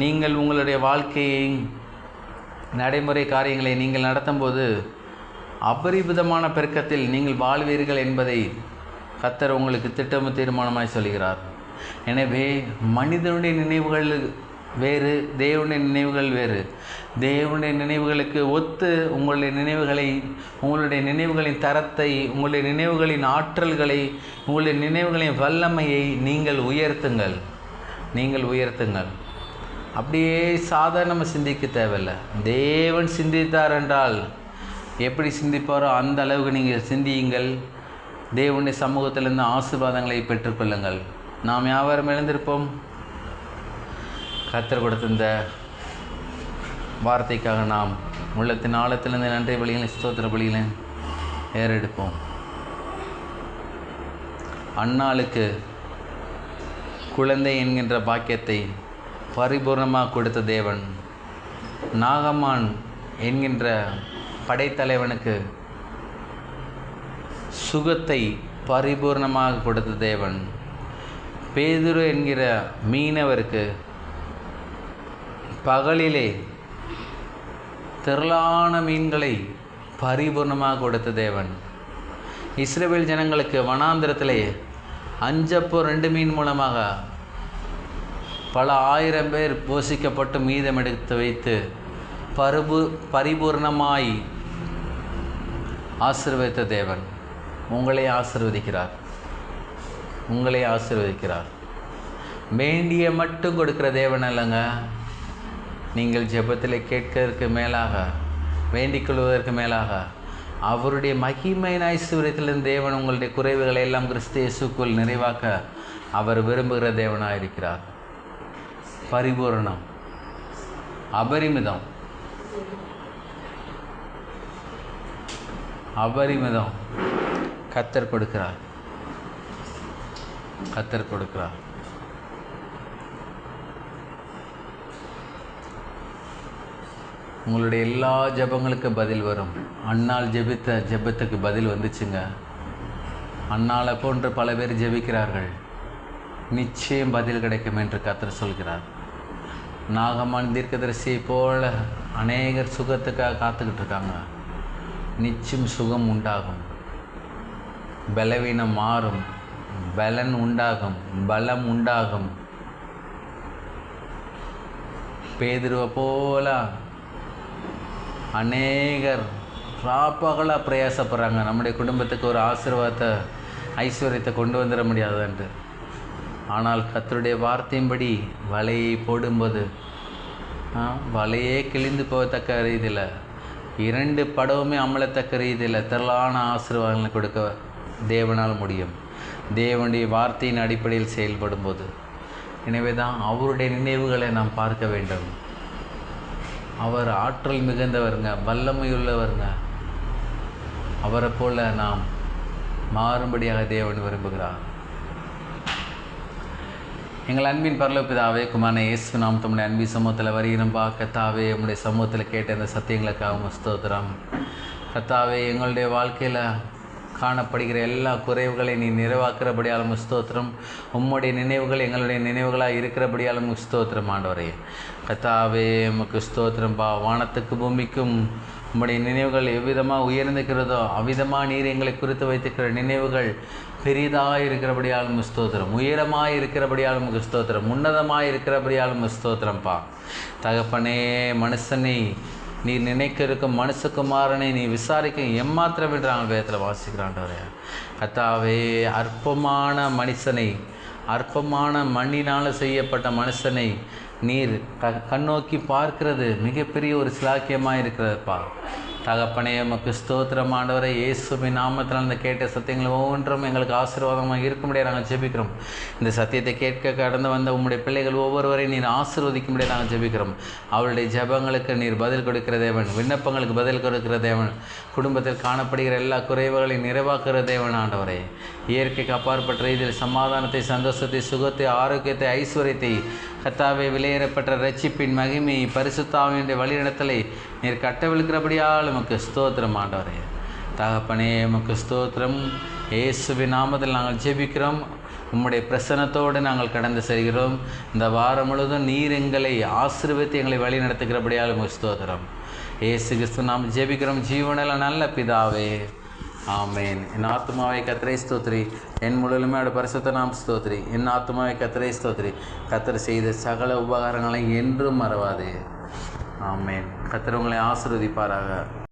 S1: நீங்கள் உங்களுடைய வாழ்க்கையை நடைமுறை காரியங்களை நீங்கள் நடத்தும்போது அபரிமிதமான பெருக்கத்தில் நீங்கள் வாழ்வீர்கள் என்பதை கர்த்தர் உங்களுக்கு திட்டமும் தீர்மானமாய் சொல்கிறார். எனவே மனிதனுடைய நினைவுகள் வேறு, தேவனுடைய நினைவுகள் வேறு. தேவனுடைய நினைவுகளுக்கு ஒத்து உங்களுடைய நினைவுகளின் தரத்தை, உங்களுடைய நினைவுகளின் ஆற்றல்களை, உங்களுடைய நினைவுகளின் வல்லமையை நீங்கள் உயர்த்துங்கள். அப்படியே சாதாரணமாக சிந்திக்க தேவையில்லை. தேவன் சிந்தித்தார் என்றால் எப்படி சிந்திப்பாரோ அந்த அளவுக்கு நீங்கள் சிந்தியுங்கள். தேவனுடைய சமூகத்திலிருந்து ஆசீர்வாதங்களை பெற்றுக்கொள்ளுங்கள். நாம் யாவரும் எழுந்திருப்போம். கர்த்தர் கொடுத்த இந்த வார்த்தைக்காக நாம் உள்ளத்தின் ஆழத்திலிருந்து நன்றி பலிகளை, ஸ்தோத்திர பலிகளை ஏறெடுப்போம். அன்னாளுக்கு குழந்தை என்கின்ற பாக்கியத்தை பரிபூர்ணமாக கொடுத்த தேவன், நாகமான் என்கின்ற படைத்தலைவனுக்கு சுகத்தை பரிபூர்ணமாக கொடுத்த தேவன், பேதுரு என்கிற மீனவருக்கு பகலிலே திரளான மீன்களை பரிபூர்ணமாக கொடுத்த தேவன், இஸ்ரவேல் ஜனங்களுக்கு வனாந்திரத்திலே 5 அப்போ 2 மீன் மூலமாக பல 1000 பேர் போஷிக்கப்பட்டு மீதம் எடுத்து வைத்து பரிபூர்ணமாய் ஆசீர்வதித்த தேவன் உங்களை ஆசீர்வதிக்கிறார். வேண்டிய மட்டும் கொடுக்கிற தேவன் அல்லங்க. நீங்கள் ஜெபத்தில் கேட்கிறதற்கு மேலாக, வேண்டிக் கொள்வதற்கு மேலாக அவருடைய மகிமையின் ஐஸ்வர்யத்திலிருந்து தேவன் உங்களுடைய குறைவுகளை எல்லாம் கிறிஸ்து இயேசுக்குள் நிறைவாக்க அவர் விரும்புகிற தேவனாக இருக்கிறார். பரிபூரணம், அபரிமிதம் கர்த்தர் கொடுக்கிறார். உங்களுடைய எல்லா ஜெபங்களுக்கு பதில் வரும். அன்னாள் ஜெபித்த ஜெபத்துக்கு பதில் வந்துச்சுங்க. அன்னாளை போன்று பல பேர் ஜெபிக்கிறார்கள். நிச்சயம் பதில் கிடைக்கும் என்று கர்த்தர் சொல்கிறார். நாகமான் தீர்க்கதரிசியை போல அநேகர் சுகத்துக்காக காத்துக்கிட்டு இருக்காங்க. நிச்சயம் சுகம் உண்டாகும், பலவீனம் மாறும், பலன் உண்டாகும், பலம் உண்டாகும். பேதுருவை போல அநேகர் ராப்பகலாக பிரயாசப்படுறாங்க. நம்முடைய குடும்பத்துக்கு ஒரு ஆசீர்வாதத்தை, ஐஸ்வர்யத்தை கொண்டு வந்துட முடியாதுன்ட்டு. ஆனால் கர்த்தருடைய வார்த்தையின்படி வலையை போடும்போது வலையே கிழிந்து போகத்தக்க ரீதியில், 2 படவுமே அமலத்தக்க ரீதியில் திரளான ஆசீர்வாதங்களை கொடுக்க தேவனால் முடியும், தேவனுடைய வார்த்தையின் அடிப்படையில் செயல்படும்போது. எனவே தான் அவருடைய நினைவுகளை நாம் பார்க்க வேண்டும். அவர் ஆற்றல் மிகுந்தவருங்க, வல்லமையுள்ளவருங்க. அவரை போல நாம் மாறும்படியாக தேவன் விரும்புகிறார். எங்கள் அன்பின் பரலோக பிதாவே, குமாரனே இயேசு நாம் தம்முடைய அன்பின் சமூகத்தில் வருகிறோம்பா. கர்த்தாவே, உம்முடைய சமூகத்தில் கேட்ட இந்த சத்தியங்களுக்காக ஸ்தோத்திரம். கர்த்தாவே, எங்களுடைய வாழ்க்கையில் காணப்படுகிற எல்லா குறைவுகளை நீ நிறைவாக்குறபடியாலும் ஸ்தோத்திரம். உம்முடைய நினைவுகள் எங்களுடைய நினைவுகளாக இருக்கிறபடியாலும் ஸ்தோத்திரம். ஆண்டவரே கர்த்தாவே, உமக்கு ஸ்தோத்திரம்பா. வானத்துக்கு பூமிக்கும் உம்முடைய நினைவுகள் எவ்விதமாக உயர்ந்திருக்கிறதோ அவ்விதமாக நீர் எங்களை குறித்து வைத்திருக்கிற நினைவுகள் பெரிதாக இருக்கிறபடியாலும் ஸ்தோத்திரம், உயரமாக இருக்கிறபடியாலும் ஸ்தோத்திரம், உன்னதமாக இருக்கிறபடியாலும் ஸ்தோத்திரம்ப்பா. தகப்பனே, மனுஷனை நீ நினைக்க இருக்கும் மனுஷகுமாரனை நீ விசாரிக்க எம்மாத்திரம் என்று நாங்கள் வேதத்தில் வாசிக்கிறாண்டவரே. கர்த்தாவே, அற்பமான மனுஷனை, அற்பமான மண்ணினால் செய்யப்பட்ட மனுஷனை நீர் கண்ணோக்கி பார்க்கிறது மிகப்பெரிய ஒரு சிலாக்கியமாக இருக்கிறதுப்பா. தகப்பனே, உமக்கு ஸ்தோத்திரம். ஆண்டவரே, இயேசுவின் நாமத்தில் அந்த கேட்ட சத்தியங்கள் ஒவ்வொன்றும் எங்களுக்கு ஆசீர்வாதமாக இருக்க முடியாது நாங்கள் ஜெபிக்கிறோம். இந்த சத்தியத்தை கேட்க கடந்து வந்த உம்முடைய பிள்ளைகள் ஒவ்வொருவரையும் நீர் ஆசீர்வதிக்க முடியாது நாங்கள் ஜெபிக்கிறோம். அவருடைய ஜெபங்களுக்கு நீர் பதில் கொடுக்கிற தேவன், விண்ணப்பங்களுக்கு பதில் கொடுக்கிற தேவன், குடும்பத்தில் காணப்படுகிற எல்லா குறைவுகளையும் நிறைவாக்குகிற தேவன். ஆண்டவரே, இயற்கைக்கு அப்பாற்பட்ட ரீதியில் சமாதானத்தை, சந்தோஷத்தை, சுகத்தை, ஆரோக்கியத்தை, ஐஸ்வர்யத்தை, கர்த்தாவே, விலையேறப்பட்ட ரட்சிப்பின் மகிமை, பரிசுத்தாவினுடைய வழிநடத்தலை நீர் கட்டவிழ்க்கிறபடியால் உமக்கு ஸ்தோத்திரம். ஆண்டவரே தகப்பனே, உமக்கு ஸ்தோத்திரம். இயேசுவின் நாமத்தில் நாங்கள் ஜெபிக்கிறோம். உம்முடைய பிரசன்னத்தோடு நாங்கள் கடந்து செல்கிறோம். இந்த வாரம் முழுவதும் நீர் எங்களை ஆசீர்வதித்து எங்களை வழி நடத்துகிறபடியால் உமக்கு ஸ்தோத்திரம். இயேசு கிறிஸ்து நாம் ஜெபிக்கிறோம் ஜீவனில் நல்ல பிதாவே, ஆமேன். என் ஆத்மாவை கர்த்தரை ஸ்தோத்திரி, என் முழுமையோட பரிசுத்த நாம் ஸ்தோத்திரி. என் ஆத்மாவை கர்த்தரை ஸ்தோத்திரி, கர்த்தர் செய்த சகல உபகாரங்களை என்றும் மறவாதே. ஆமேன். கர்த்தர் உங்களை ஆசீர்வதிப்பாராக.